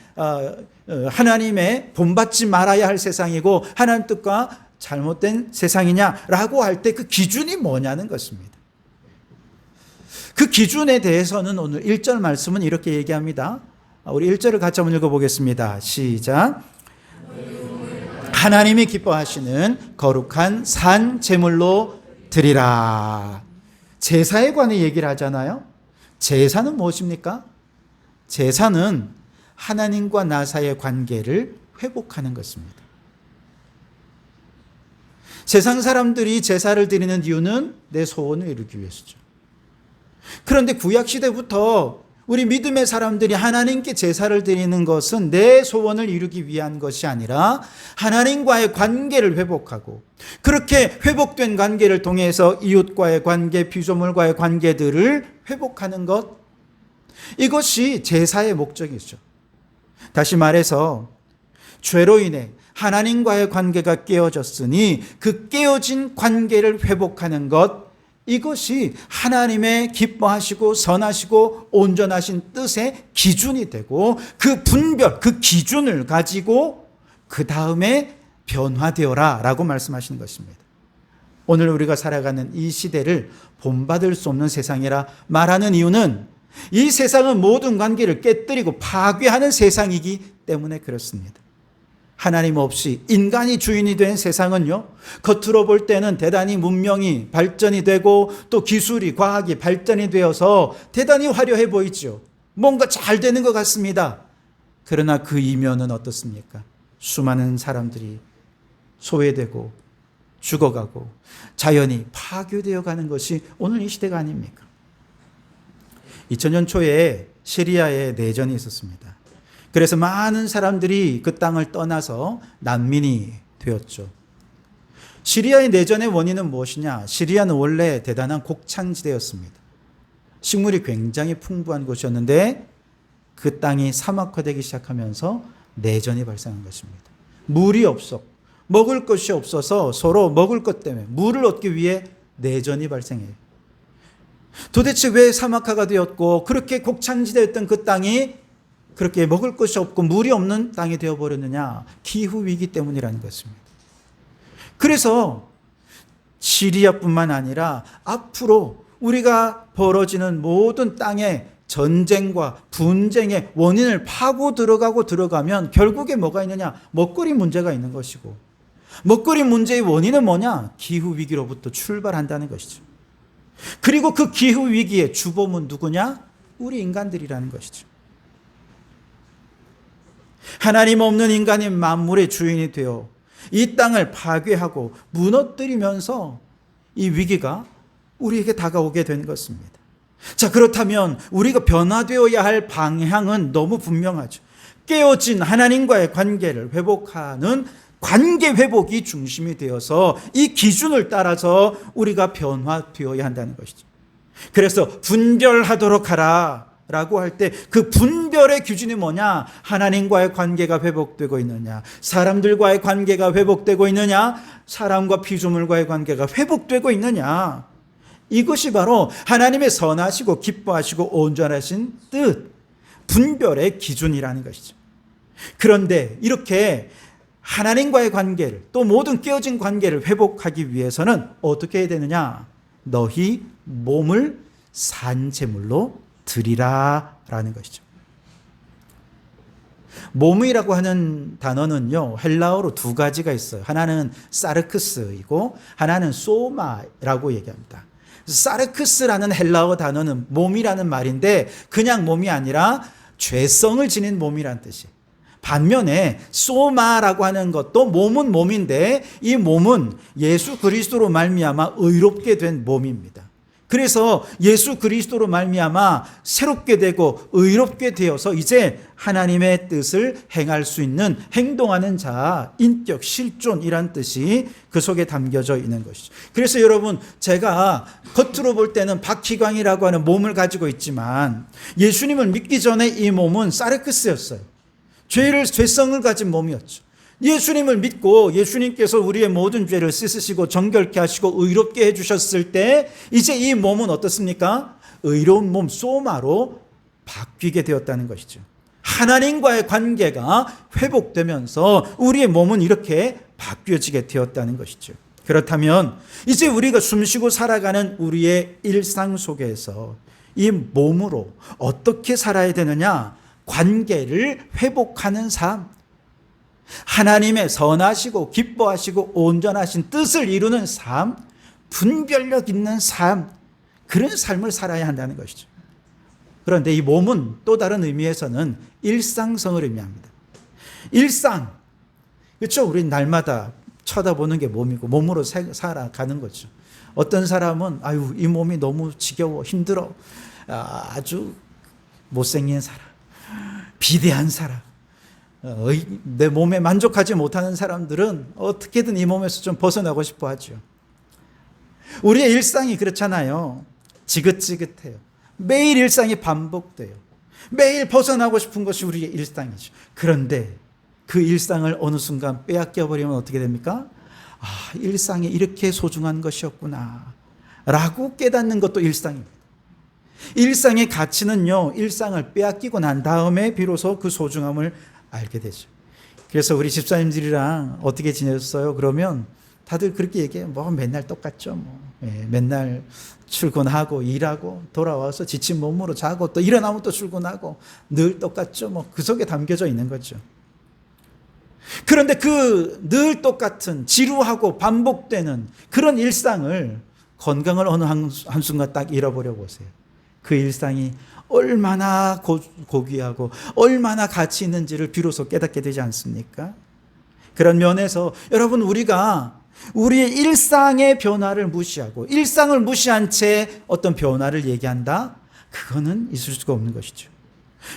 Speaker 1: 하나님의 본받지 말아야 할 세상이고 하나님 뜻과 잘못된 세상이냐라고 할 때 그 기준이 뭐냐는 것입니다. 그 기준에 대해서는 오늘 1절 말씀은 이렇게 얘기합니다. 우리 1절을 같이 한번 읽어보겠습니다. 시작. 하나님이 기뻐하시는 거룩한 산 제물로 드리라. 제사에 관해 얘기를 하잖아요. 제사는 무엇입니까? 제사는 하나님과 나 사이의 관계를 회복하는 것입니다. 세상 사람들이 제사를 드리는 이유는 내 소원을 이루기 위해서죠. 그런데 구약시대부터 우리 믿음의 사람들이 하나님께 제사를 드리는 것은 내 소원을 이루기 위한 것이 아니라 하나님과의 관계를 회복하고, 그렇게 회복된 관계를 통해서 이웃과의 관계, 피조물과의 관계들을 회복하는 것, 이것이 제사의 목적이죠. 다시 말해서 죄로 인해 하나님과의 관계가 깨어졌으니 그 깨어진 관계를 회복하는 것, 이것이 하나님의 기뻐하시고 선하시고 온전하신 뜻의 기준이 되고, 그 분별, 그 기준을 가지고 그 다음에 변화되어라 라고 말씀하시는 것입니다. 오늘 우리가 살아가는 이 시대를 본받을 수 없는 세상이라 말하는 이유는 이 세상은 모든 관계를 깨뜨리고 파괴하는 세상이기 때문에 그렇습니다. 하나님 없이 인간이 주인이 된 세상은요, 겉으로 볼 때는 대단히 문명이 발전이 되고 또 기술이, 과학이 발전이 되어서 대단히 화려해 보이죠. 뭔가 잘 되는 것 같습니다. 그러나 그 이면은 어떻습니까? 수많은 사람들이 소외되고 죽어가고 자연이 파괴되어 가는 것이 오늘 이 시대가 아닙니까? 2000년 초에 시리아에 내전이 있었습니다. 그래서 많은 사람들이 그 땅을 떠나서 난민이 되었죠. 시리아의 내전의 원인은 무엇이냐? 시리아는 원래 대단한 곡창지대였습니다. 식물이 굉장히 풍부한 곳이었는데 그 땅이 사막화되기 시작하면서 내전이 발생한 것입니다. 물이 없어, 먹을 것이 없어서 서로 먹을 것 때문에 물을 얻기 위해 내전이 발생해요. 도대체 왜 사막화가 되었고 그렇게 곡창지대였던 그 땅이 그렇게 먹을 것이 없고 물이 없는 땅이 되어버렸느냐? 기후위기 때문이라는 것입니다. 그래서 시리아뿐만 아니라 앞으로 우리가 벌어지는 모든 땅의 전쟁과 분쟁의 원인을 파고 들어가면 결국에 뭐가 있느냐? 먹거리 문제가 있는 것이고, 먹거리 문제의 원인은 뭐냐? 기후위기로부터 출발한다는 것이죠. 그리고 그 기후위기의 주범은 누구냐? 우리 인간들이라는 것이죠. 하나님 없는 인간이 만물의 주인이 되어 이 땅을 파괴하고 무너뜨리면서 이 위기가 우리에게 다가오게 된 것입니다. 자, 그렇다면 우리가 변화되어야 할 방향은 너무 분명하죠. 깨어진 하나님과의 관계를 회복하는 관계 회복이 중심이 되어서 이 기준을 따라서 우리가 변화되어야 한다는 것이죠. 그래서 분별하도록 하라 라고 할 때 그 분별의 기준이 뭐냐? 하나님과의 관계가 회복되고 있느냐? 사람들과의 관계가 회복되고 있느냐? 사람과 피조물과의 관계가 회복되고 있느냐? 이것이 바로 하나님의 선하시고 기뻐하시고 온전하신 뜻, 분별의 기준이라는 것이죠. 그런데 이렇게 하나님과의 관계를, 또 모든 깨어진 관계를 회복하기 위해서는 어떻게 해야 되느냐? 너희 몸을 산제물로 드리라 라는 것이죠. 몸이라고 하는 단어는요, 헬라어로 두 가지가 있어요. 하나는 사르크스이고 하나는 소마라고 얘기합니다. 사르크스라는 헬라어 단어는 몸이라는 말인데 그냥 몸이 아니라 죄성을 지닌 몸이란 뜻이에요. 반면에 소마라고 하는 것도 몸은 몸인데 이 몸은 예수 그리스도로 말미암아 의롭게 된 몸입니다. 그래서 예수 그리스도로 말미암아 새롭게 되고 의롭게 되어서 이제 하나님의 뜻을 행할 수 있는 행동하는 자, 인격 실존이란 뜻이 그 속에 담겨져 있는 것이죠. 그래서 여러분, 제가 겉으로 볼 때는 박희광이라고 하는 몸을 가지고 있지만 예수님을 믿기 전에 이 몸은 사르크스였어요. 죄성을 가진 몸이었죠. 예수님을 믿고 예수님께서 우리의 모든 죄를 씻으시고 정결케 하시고 의롭게 해주셨을 때 이제 이 몸은 어떻습니까? 의로운 몸 소마로 바뀌게 되었다는 것이죠. 하나님과의 관계가 회복되면서 우리의 몸은 이렇게 바뀌어지게 되었다는 것이죠. 그렇다면 이제 우리가 숨쉬고 살아가는 우리의 일상 속에서 이 몸으로 어떻게 살아야 되느냐? 관계를 회복하는 삶, 하나님의 선하시고 기뻐하시고 온전하신 뜻을 이루는 삶, 분별력 있는 삶, 그런 삶을 살아야 한다는 것이죠. 그런데 이 몸은 또 다른 의미에서는 일상성을 의미합니다. 일상, 그렇죠? 우리 날마다 쳐다보는 게 몸이고 몸으로 살아가는 거죠. 어떤 사람은 아유, 이 몸이 너무 지겨워, 힘들어, 아주 못생긴 사람, 비대한 사람, 내 몸에 만족하지 못하는 사람들은 어떻게든 이 몸에서 좀 벗어나고 싶어 하죠. 우리의 일상이 그렇잖아요. 지긋지긋해요. 매일 일상이 반복돼요. 매일 벗어나고 싶은 것이 우리의 일상이죠. 그런데 그 일상을 어느 순간 빼앗겨 버리면 어떻게 됩니까? 아, 일상이 이렇게 소중한 것이었구나 라고 깨닫는 것도 일상입니다. 일상의 가치는요, 일상을 빼앗기고 난 다음에 비로소 그 소중함을 알게 되죠. 그래서 우리 집사님들이랑 어떻게 지냈어요? 그러면 다들 그렇게 얘기해요. 뭐 맨날 똑같죠. 뭐. 예, 맨날 출근하고 일하고 돌아와서 지친 몸으로 자고 또 일어나면 또 출근하고 늘 똑같죠. 뭐 그 속에 담겨져 있는 거죠. 그런데 그 늘 똑같은 지루하고 반복되는 그런 일상을 건강을 어느 한순간 딱 잃어버려 보세요. 그 일상이 얼마나 고귀하고 얼마나 가치 있는지를 비로소 깨닫게 되지 않습니까? 그런 면에서 여러분, 우리가 우리의 일상의 변화를 무시하고 일상을 무시한 채 어떤 변화를 얘기한다? 그거는 있을 수가 없는 것이죠.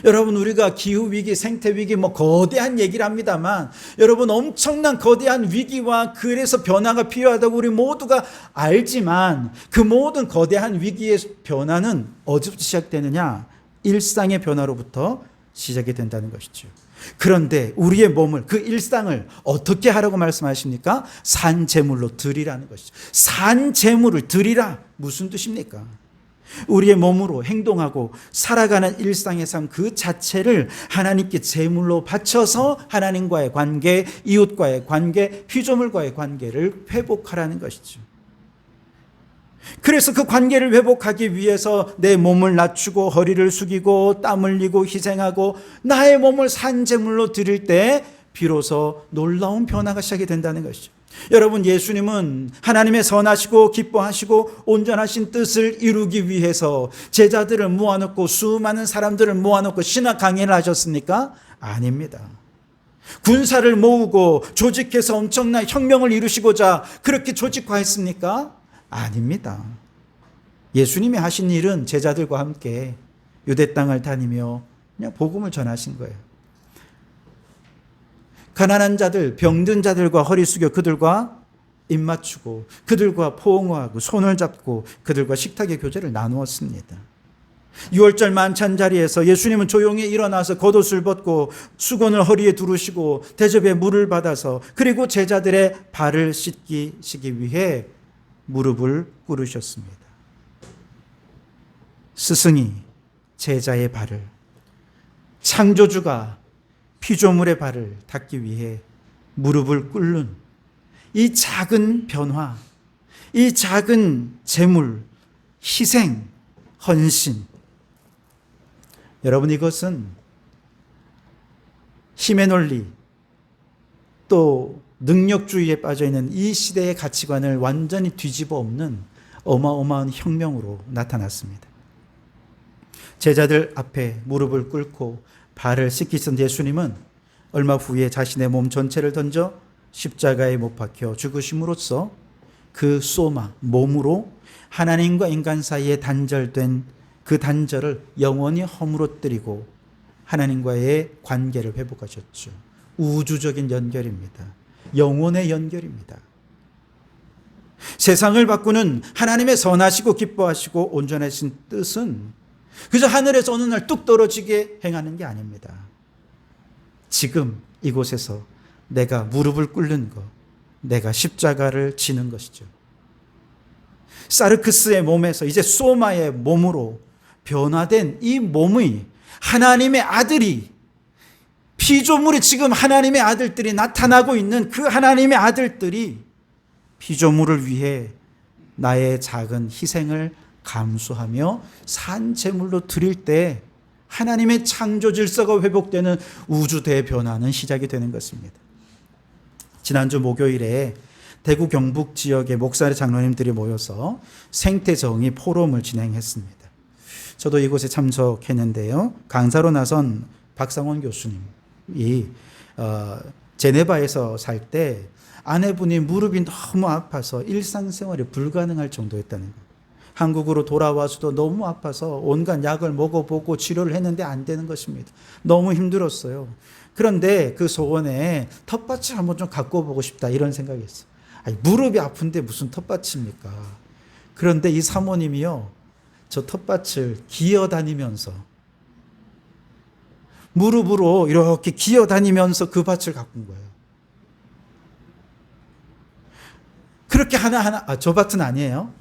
Speaker 1: 여러분, 우리가 기후위기, 생태위기, 거대한 얘기를 합니다만, 여러분, 엄청난 거대한 위기와 그래서 변화가 필요하다고 우리 모두가 알지만, 그 모든 거대한 위기의 변화는 어디부터 시작되느냐? 일상의 변화로부터 시작이 된다는 것이죠. 그런데 우리의 몸을, 그 일상을 어떻게 하라고 말씀하십니까? 산제물로 드리라는 것이죠. 산제물을 드리라. 무슨 뜻입니까? 우리의 몸으로 행동하고 살아가는 일상의 삶 그 자체를 하나님께 제물로 바쳐서 하나님과의 관계, 이웃과의 관계, 피조물과의 관계를 회복하라는 것이죠. 그래서 그 관계를 회복하기 위해서 내 몸을 낮추고 허리를 숙이고 땀 흘리고 희생하고 나의 몸을 산제물로 드릴 때 비로소 놀라운 변화가 시작이 된다는 것이죠. 여러분, 예수님은 하나님의 선하시고 기뻐하시고 온전하신 뜻을 이루기 위해서 제자들을 모아놓고 수많은 사람들을 모아놓고 신학 강의를 하셨습니까? 아닙니다. 군사를 모으고 조직해서 엄청난 혁명을 이루시고자 그렇게 조직화했습니까? 아닙니다. 예수님이 하신 일은 제자들과 함께 유대 땅을 다니며 그냥 복음을 전하신 거예요. 가난한 자들, 병든 자들과 허리 숙여 그들과 입 맞추고 그들과 포옹하고 손을 잡고 그들과 식탁의 교제를 나누었습니다. 6월절 만찬 자리에서 예수님은 조용히 일어나서 겉옷을 벗고 수건을 허리에 두르시고 대접에 물을 받아서 그리고 제자들의 발을 씻기시기 위해 무릎을 꿇으셨습니다. 스승이 제자의 발을, 창조주가 피조물의 발을 닦기 위해 무릎을 꿇는 이 작은 변화, 이 작은 제물, 희생, 헌신. 여러분, 이것은 힘의 논리 또 능력주의에 빠져있는 이 시대의 가치관을 완전히 뒤집어 엎는 어마어마한 혁명으로 나타났습니다. 제자들 앞에 무릎을 꿇고 발을 씻기신 예수님은 얼마 후에 자신의 몸 전체를 던져 십자가에 못 박혀 죽으심으로써 그 소마, 몸으로 하나님과 인간 사이에 단절된 그 단절을 영원히 허물어뜨리고 하나님과의 관계를 회복하셨죠. 우주적인 연결입니다. 영혼의 연결입니다. 세상을 바꾸는 하나님의 선하시고 기뻐하시고 온전하신 뜻은 그저 하늘에서 어느 날 뚝 떨어지게 행하는 게 아닙니다. 지금 이곳에서 내가 무릎을 꿇는 것, 내가 십자가를 지는 것이죠. 사르크스의 몸에서 이제 소마의 몸으로 변화된 이 몸의 하나님의 아들이, 피조물이 지금 하나님의 아들들이 나타나고 있는 그 하나님의 아들들이 피조물을 위해 나의 작은 희생을 감수하며 산제물로 드릴 때 하나님의 창조 질서가 회복되는 우주 대변화는 시작이 되는 것입니다. 지난주 목요일에 대구 경북 지역의 목사의 장로님들이 모여서 생태정의 포럼을 진행했습니다. 저도 이곳에 참석했는데요. 강사로 나선 박상원 교수님이 제네바에서 살 때 아내분이 무릎이 너무 아파서 일상생활이 불가능할 정도였다는 거예요. 한국으로 돌아와서도 너무 아파서 온갖 약을 먹어보고 치료를 했는데 안 되는 것입니다. 너무 힘들었어요. 그런데 그 소원에 텃밭을 한번 좀 갖고 보고 싶다 이런 생각이 있어요. 아니, 무릎이 아픈데 무슨 텃밭입니까? 그런데 이 사모님이요, 저 텃밭을 기어다니면서 무릎으로 이렇게 기어다니면서 그 밭을 가꾼 거예요. 그렇게 하나하나, 저 밭은 아니에요.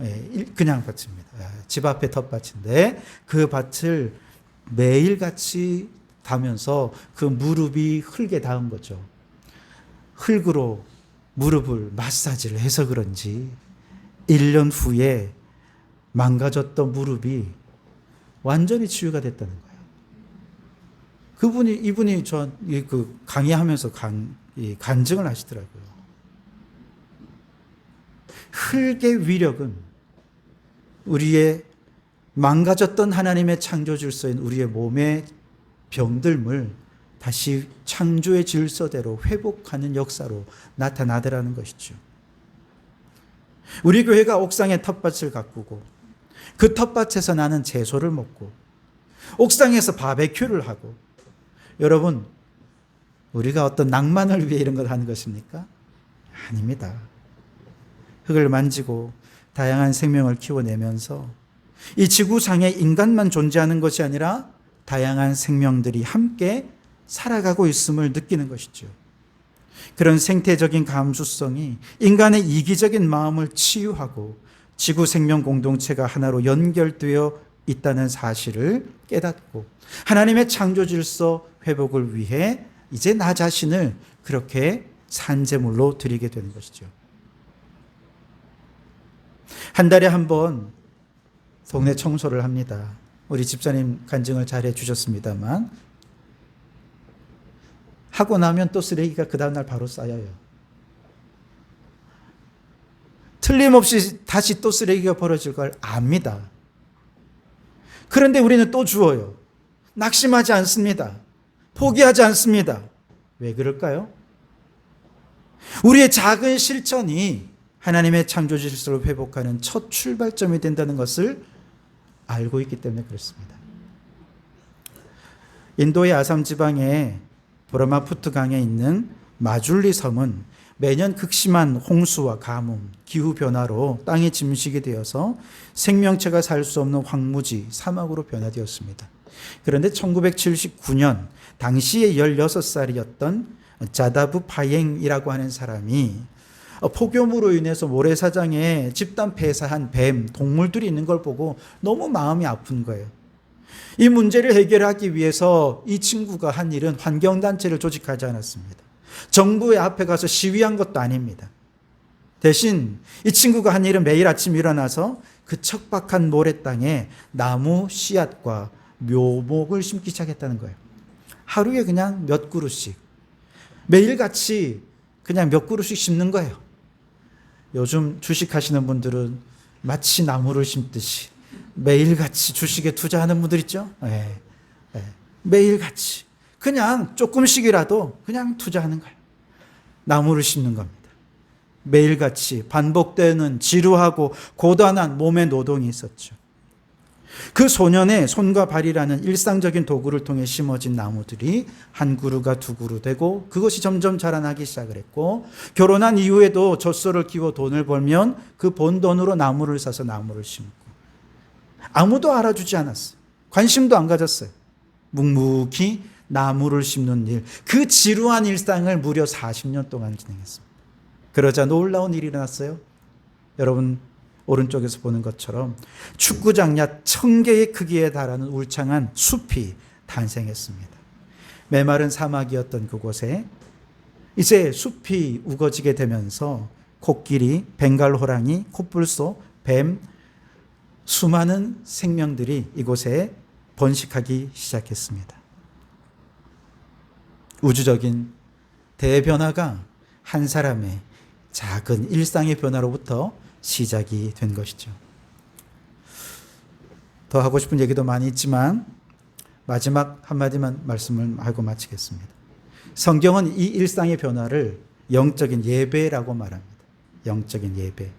Speaker 1: 그냥 밭입니다. 집 앞에 텃밭인데 그 밭을 매일같이 다면서 그 무릎이 흙에 닿은 거죠. 흙으로 무릎을 마사지를 해서 그런지 1년 후에 망가졌던 무릎이 완전히 치유가 됐다는 거예요. 이분이 그 강의하면서 간증을 하시더라고요. 흙의 위력은 우리의 망가졌던 하나님의 창조 질서인 우리의 몸의 병들물 다시 창조의 질서대로 회복하는 역사로 나타나더라는 것이죠. 우리 교회가 옥상에 텃밭을 가꾸고 그 텃밭에서 나는 채소를 먹고 옥상에서 바베큐를 하고, 여러분, 우리가 어떤 낭만을 위해 이런 걸 하는 것입니까? 아닙니다. 흙을 만지고 다양한 생명을 키워내면서 이 지구상에 인간만 존재하는 것이 아니라 다양한 생명들이 함께 살아가고 있음을 느끼는 것이죠. 그런 생태적인 감수성이 인간의 이기적인 마음을 치유하고 지구 생명 공동체가 하나로 연결되어 있다는 사실을 깨닫고 하나님의 창조 질서 회복을 위해 이제 나 자신을 그렇게 산제물로 드리게 되는 것이죠. 한 달에 한 번 동네 청소를 합니다. 우리 집사님 간증을 잘 해주셨습니다만, 하고 나면 또 쓰레기가 그 다음날 바로 쌓여요. 틀림없이 다시 또 쓰레기가 벌어질 걸 압니다. 그런데 우리는 또 주워요. 낙심하지 않습니다. 포기하지 않습니다. 왜 그럴까요? 우리의 작은 실천이 하나님의 창조 질서를 회복하는 첫 출발점이 된다는 것을 알고 있기 때문에 그렇습니다. 인도의 아삼 지방의 브라마푸트 강에 있는 마줄리 섬은 매년 극심한 홍수와 가뭄, 기후변화로 땅이 짐식이 되어서 생명체가 살 수 없는 황무지, 사막으로 변화되었습니다. 그런데 1979년 당시에 16살이었던 자다부 파행이라고 하는 사람이 폭염으로 인해서 모래사장에 집단 폐사한 뱀, 동물들이 있는 걸 보고 너무 마음이 아픈 거예요. 이 문제를 해결하기 위해서 이 친구가 한 일은 환경단체를 조직하지 않았습니다. 정부의 앞에 가서 시위한 것도 아닙니다. 대신 이 친구가 한 일은 매일 아침 일어나서 그 척박한 모래 땅에 나무 씨앗과 묘목을 심기 시작했다는 거예요. 하루에 그냥 몇 그루씩, 매일같이 그냥 몇 그루씩 심는 거예요. 요즘 주식하시는 분들은 마치 나무를 심듯이 매일같이 주식에 투자하는 분들 있죠? 네. 네. 매일같이 그냥 조금씩이라도 그냥 투자하는 거예요. 나무를 심는 겁니다. 매일같이 반복되는 지루하고 고단한 몸의 노동이 있었죠. 그 소년의 손과 발이라는 일상적인 도구를 통해 심어진 나무들이 한 그루가 두 그루 되고 그것이 점점 자라나기 시작을 했고, 결혼한 이후에도 젖소를 키워 돈을 벌면 그 번 돈으로 나무를 사서 나무를 심고, 아무도 알아주지 않았어요. 관심도 안 가졌어요. 묵묵히 나무를 심는 일, 그 지루한 일상을 무려 40년 동안 진행했습니다. 그러자 놀라운 일이 일어났어요. 여러분 오른쪽에서 보는 것처럼 축구장 약 1000개의 크기에 달하는 울창한 숲이 탄생했습니다. 메마른 사막이었던 그곳에 이제 숲이 우거지게 되면서 코끼리, 벵갈 호랑이, 코뿔소, 뱀, 수많은 생명들이 이곳에 번식하기 시작했습니다. 우주적인 대변화가 한 사람의 작은 일상의 변화로부터 시작이 된 것이죠. 더 하고 싶은 얘기도 많이 있지만 마지막 한마디만 말씀을 하고 마치겠습니다. 성경은 이 일상의 변화를 영적인 예배라고 말합니다. 영적인 예배.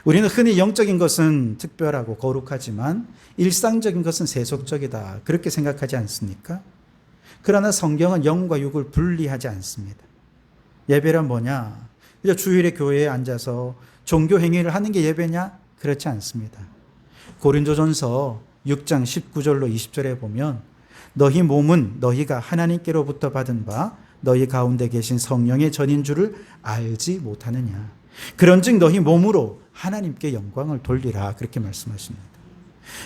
Speaker 1: 우리는 흔히 영적인 것은 특별하고 거룩하지만 일상적인 것은 세속적이다, 그렇게 생각하지 않습니까? 그러나 성경은 영과 육을 분리하지 않습니다. 예배란 뭐냐? 주일에 교회에 앉아서 종교 행위를 하는 게 예배냐? 그렇지 않습니다. 고린도전서 6장 19절로 20절에 보면 너희 몸은 너희가 하나님께로부터 받은 바 너희 가운데 계신 성령의 전인 줄을 알지 못하느냐. 그런즉 너희 몸으로 하나님께 영광을 돌리라, 그렇게 말씀하십니다.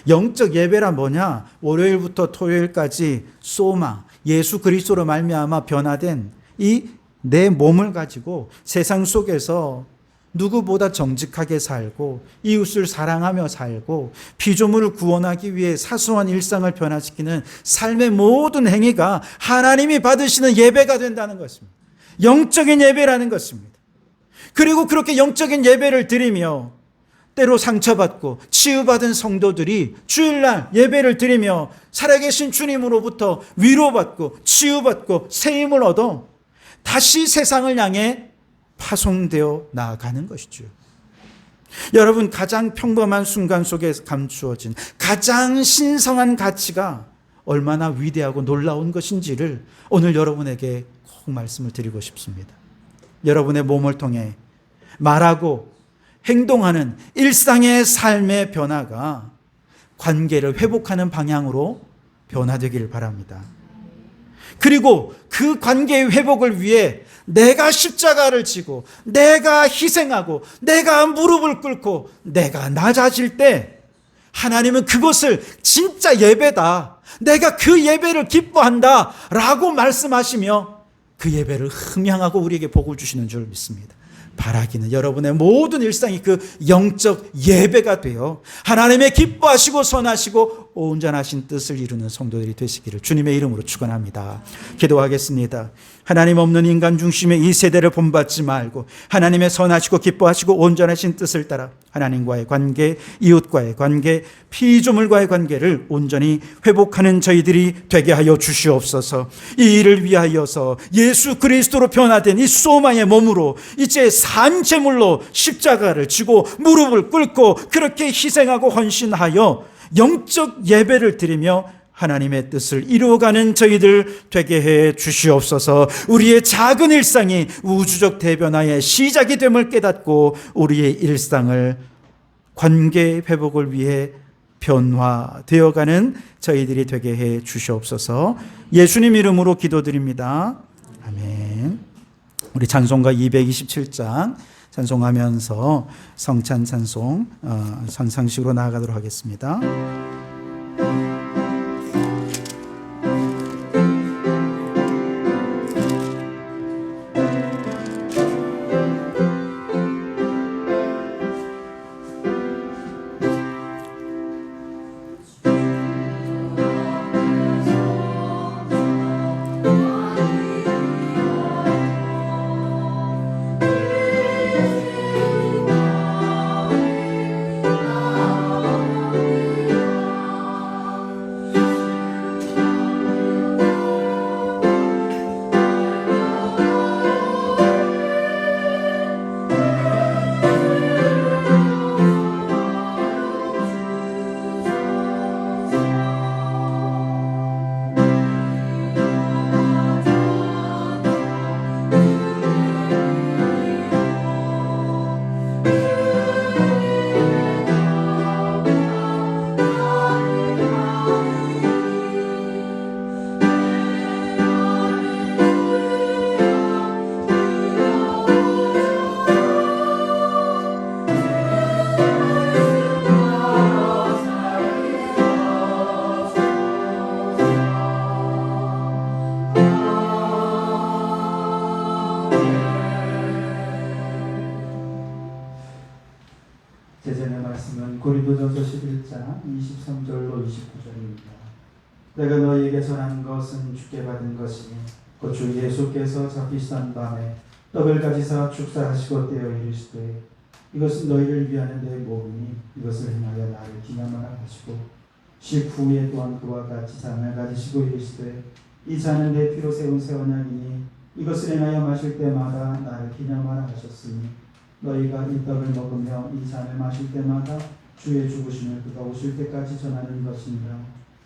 Speaker 1: 영적 예배란 뭐냐? 월요일부터 토요일까지 소마, 예수 그리스도로 말미암아 변화된 이 내 몸을 가지고 세상 속에서 누구보다 정직하게 살고 이웃을 사랑하며 살고 피조물을 구원하기 위해 사소한 일상을 변화시키는 삶의 모든 행위가 하나님이 받으시는 예배가 된다는 것입니다. 영적인 예배라는 것입니다. 그리고 그렇게 영적인 예배를 드리며 때로 상처받고 치유받은 성도들이 주일날 예배를 드리며 살아계신 주님으로부터 위로받고 치유받고 세임을 얻어 다시 세상을 향해 파송되어 나아가는 것이죠. 여러분, 가장 평범한 순간 속에 감추어진 가장 신성한 가치가 얼마나 위대하고 놀라운 것인지를 오늘 여러분에게 꼭 말씀을 드리고 싶습니다. 여러분의 몸을 통해 말하고 행동하는 일상의 삶의 변화가 관계를 회복하는 방향으로 변화되기를 바랍니다. 그리고 그 관계의 회복을 위해 내가 십자가를 지고 내가 희생하고 내가 무릎을 꿇고 내가 낮아질 때 하나님은 그것을 진짜 예배다, 내가 그 예배를 기뻐한다 라고 말씀하시며 그 예배를 흠양하고 우리에게 복을 주시는 줄 믿습니다. 바라기는 여러분의 모든 일상이 그 영적 예배가 되어 하나님의 기뻐하시고 선하시고 온전하신 뜻을 이루는 성도들이 되시기를 주님의 이름으로 축원합니다. 기도하겠습니다. 하나님 없는 인간 중심의 이 세대를 본받지 말고 하나님의 선하시고 기뻐하시고 온전하신 뜻을 따라 하나님과의 관계, 이웃과의 관계, 피조물과의 관계를 온전히 회복하는 저희들이 되게 하여 주시옵소서. 이 일을 위하여서 예수 그리스도로 변화된 이 소마의 몸으로 이제 산제물로 십자가를 지고 무릎을 꿇고 그렇게 희생하고 헌신하여 영적 예배를 드리며 하나님의 뜻을 이루어가는 저희들 되게 해 주시옵소서. 우리의 작은 일상이 우주적 대변화의 시작이 됨을 깨닫고 우리의 일상을 관계 회복을 위해 변화되어가는 저희들이 되게 해 주시옵소서. 예수님 이름으로 기도드립니다. 아멘. 우리 찬송가 227장 찬송하면서 성찬 찬송 선상식으로 나아가도록 하겠습니다.
Speaker 7: 제전의 말씀은 고린도전서 11장 23절로 29절입니다. 내가 너희에게 전한 것은 주께 받은 것이니 곧 주 예수께서 잡히시던 밤에 떡을 가지사 축사하시고 떼어 이르시되 이것은 너희를 위하는 내 몸이니 이것을 행하여 나를 기념하라 하시고 식 후에 또한 그와 같이 잔을 가지시고 이르시되 이 잔은 내 피로 세운 새 언약이니 이것을 행하여 마실 때마다 나를 기념하라 하셨으니 너희가 이 떡을 먹으며 이 잔을 마실 때마다 주의 죽으심을 그가 오실 때까지 전하는 것이니라.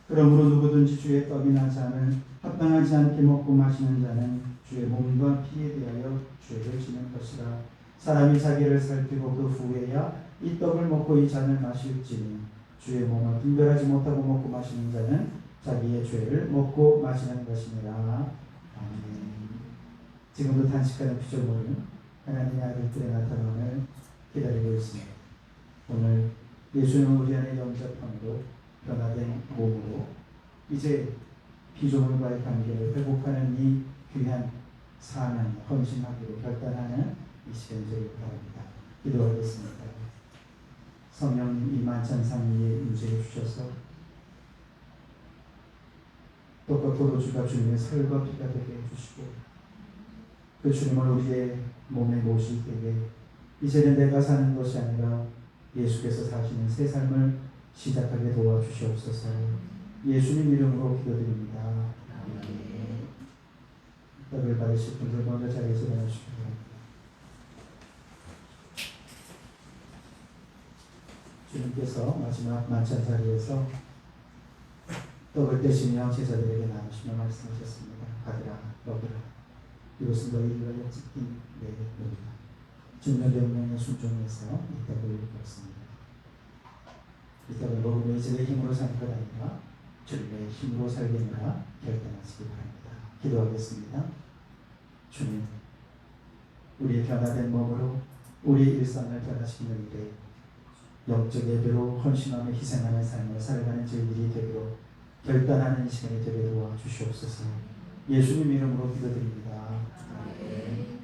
Speaker 7: 그러므로 누구든지 주의 떡이나 잔을 합당하지 않게 먹고 마시는 자는 주의 몸과 피에 대하여 죄를 지는 것이라. 사람이 자기를 살피고 그 후에야 이 떡을 먹고 이 잔을 마실지니 주의 몸을 분별하지 못하고 먹고 마시는 자는 자기의 죄를 먹고 마시는 것이니라. 아멘. 지금도 단식하는 피조물은 하나님의 아들들의 나타남을 기다리고 있습니다. 오늘 예수는 우리 안에 영접함으로 변화된 몸으로 이제 피조물과의 관계를 회복하는 이 귀한 사명, 헌신하기로 결단하는 이 시간이 되길 바랍니다. 기도하겠습니다. 성령 이 만찬상 위에 임재해 주셔서 떡과 포도주가 주님의 살과 피가 되게 해주시고 그 주님을 우리의 몸에 모실 때에 이제는 내가 사는 것이 아니라 예수께서 사시는 새 삶을 시작하게 도와주시옵소서. 예수님 이름으로 기도드립니다. 아멘. 떡을 받으실 분들 먼저 자리에서 일어나시기 바랍니다. 주님께서 마지막 만찬 자리에서 떡을 떼시며 제자들에게 나누시며 말씀하셨습니다. 받으라, 먹으라. 이것은 너희를 위하여 찢긴 내 몸이다. 주님의 명령에 순종해서 이 떡을 먹습니다. 이 떡을 먹으며 이제 내 힘으로 사는 것 아니라 주님의 힘으로 살겠노라 결단하시기 바랍니다. 기도하겠습니다. 주님, 우리의 변화된 몸으로 우리의 일상을 변화시키는 일에 영적 예배로 헌신하며 희생하는 삶을 살아가는 저희들이 되도록 결단하는 시간이 되게 도와주시옵소서. 예수님 이름으로 기도드립니다. 아멘.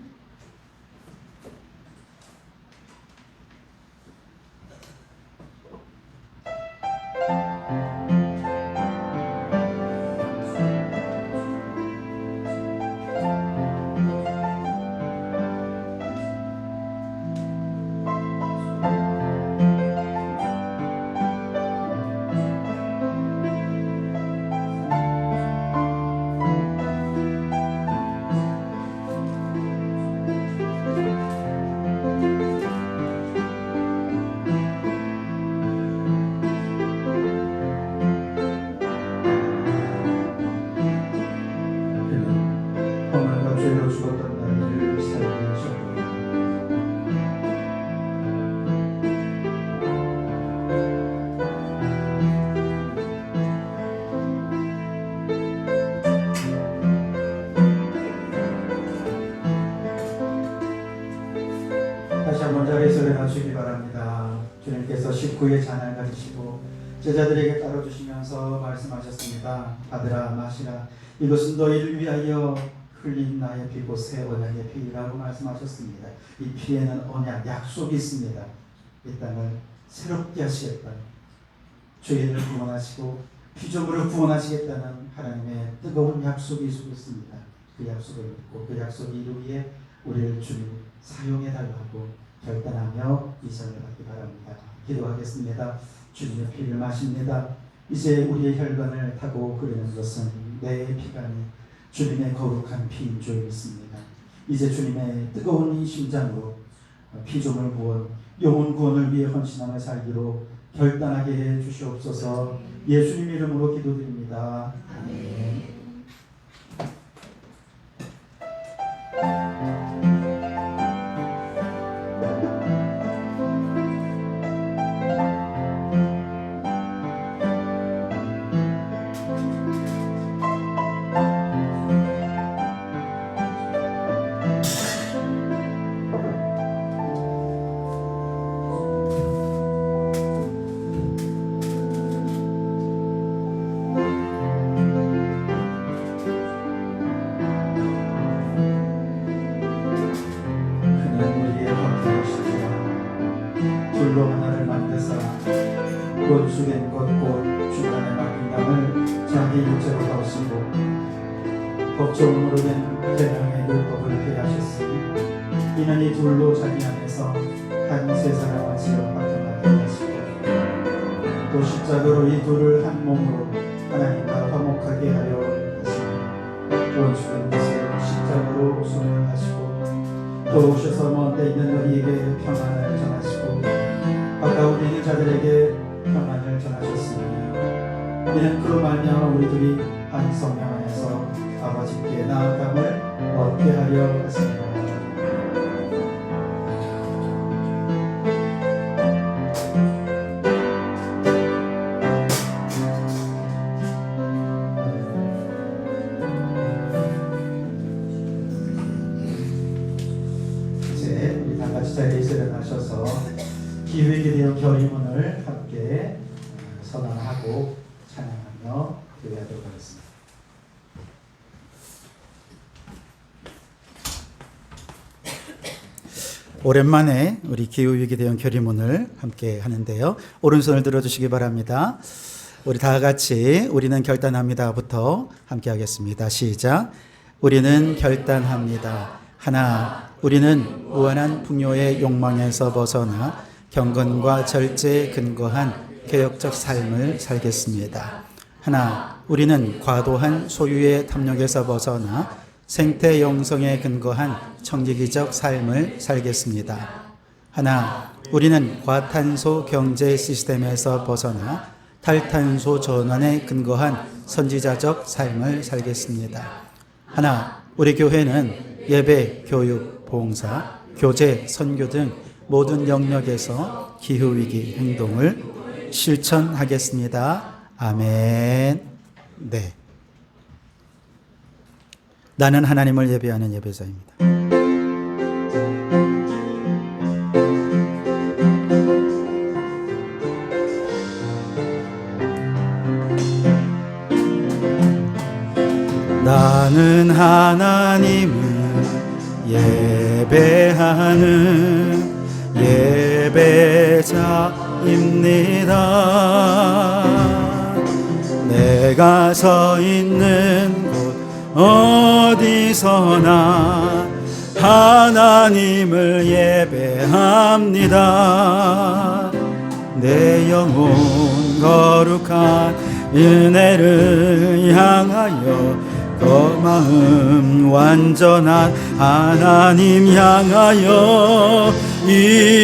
Speaker 7: 허물과 죄로 죽었던 나를 살리셨고 다시 한번 자리에서 일어나시기 바랍니다. 주님께서 식구의 잔을 가지시고 제자들에게 따라주시면서 말씀하셨습니다. 받으라 마시라. 이것은 너희를 위하여 흘린 나의 피고 새 언약의 피라고 말씀하셨습니다. 이 피에는 언약, 약속이 있습니다. 이 땅을 새롭게 하시겠다는, 죄인을 구원하시고 피조물을 구원하시겠다는 하나님의 뜨거운 약속이 속에 있습니다. 그 약속을 믿고 그 약속을 이루기 위해 우리를 주님 사용해달라고 결단하며 이 선을 받기 바랍니다. 기도하겠습니다. 주님의 피를 마십니다. 이제 우리의 혈관을 타고 흐르는 것은 내 피가 아닌 주님의 거룩한 피인 줄 믿습니다. 이제 주님의 뜨거운 이 심장으로 피조물 구원, 영혼 구원을 위해 헌신하며 살기로 결단하게 해 주시옵소서. 예수님 이름으로 기도드립니다. 아멘. 둘로 하나를 만드사 건수된 것 곧 중간에 막힌 땅을 자기 육체로 가오시고 법조문으로 된 계명의 율법을 폐하셨으니 이는 이 둘로 자기 안에서 한 세 사람을 지어 화평하게 하시고 또 십자가로 이 둘을 한 몸으로 하나님과 화목하게 하려 하시고 원수된 것을 십자가로 소멸하시고 또 오셔서 먼 데 있는 너희에게 평안을 전하시고 가까운 있는 자들에게 평안을 전하셨으니 이는 그로 말미암아 우리들이 한 성령 안에서 아버지께 나아감을 얻게 하려 하십니다. 이제 우리 다 같이 자리에서 일어나셔서 기회에 대한 결의문을 함께 선언하고 찬양하며 기도하도록 하겠습니다.
Speaker 1: 오랜만에 우리 기후위기 대응 결의문을 함께 하는데요. 오른손을 들어주시기 바랍니다. 우리 다 같이 우리는 결단합니다부터 함께 하겠습니다. 시작. 우리는 결단합니다. 하나, 우리는 무한한 풍요의 욕망에서 벗어나 경건과 절제에 근거한 개혁적 삶을 살겠습니다. 하나, 우리는 과도한 소유의 탐욕에서 벗어나 생태 영성에 근거한 청지기적 삶을 살겠습니다. 하나, 우리는 과탄소 경제 시스템에서 벗어나 탈탄소 전환에 근거한 선지자적 삶을 살겠습니다. 하나, 우리 교회는 예배, 교육, 봉사, 교제, 선교 등 모든 영역에서 기후위기 행동을 실천하겠습니다. 아멘. 네. 나는 하나님을 예배하는 예배자입니다. 나는 하나님을 예배하는 예배자입니다. 내가 서 있는 곳 어디서나 하나님을 예배합니다. 내 영혼 거룩한 은혜를 향하여 그 마음 완전한 하나님 향하여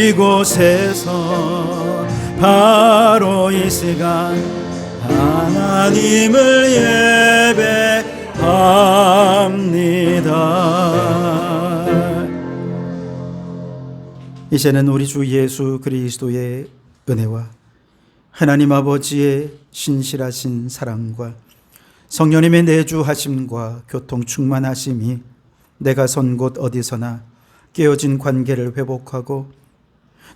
Speaker 1: 이곳에서 바로 이 시간 하나님을 예배합니다. 이제는 우리 주 예수 그리스도의 은혜와 하나님 아버지의 신실하신 사랑과 성령님의 내주하심과 교통 충만하심이 내가 선 곳 어디서나 깨어진 관계를 회복하고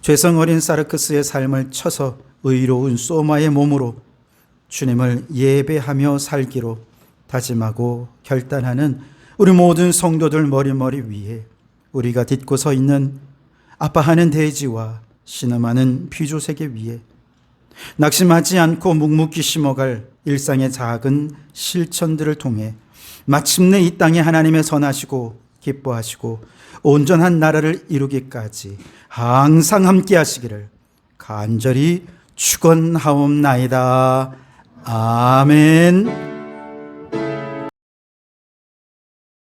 Speaker 1: 죄성 어린 사르크스의 삶을 쳐서 의로운 소마의 몸으로 주님을 예배하며 살기로 다짐하고 결단하는 우리 모든 성도들 머리머리 위에 우리가 딛고 서 있는 아파하는 대지와 신음하는 피조세계 위에 낙심하지 않고 묵묵히 심어갈 일상의 작은 실천들을 통해 마침내 이 땅에 하나님의 선하시고 기뻐하시고 온전한 나라를 이루기까지 항상 함께 하시기를 간절히 축원하옵나이다. 아멘.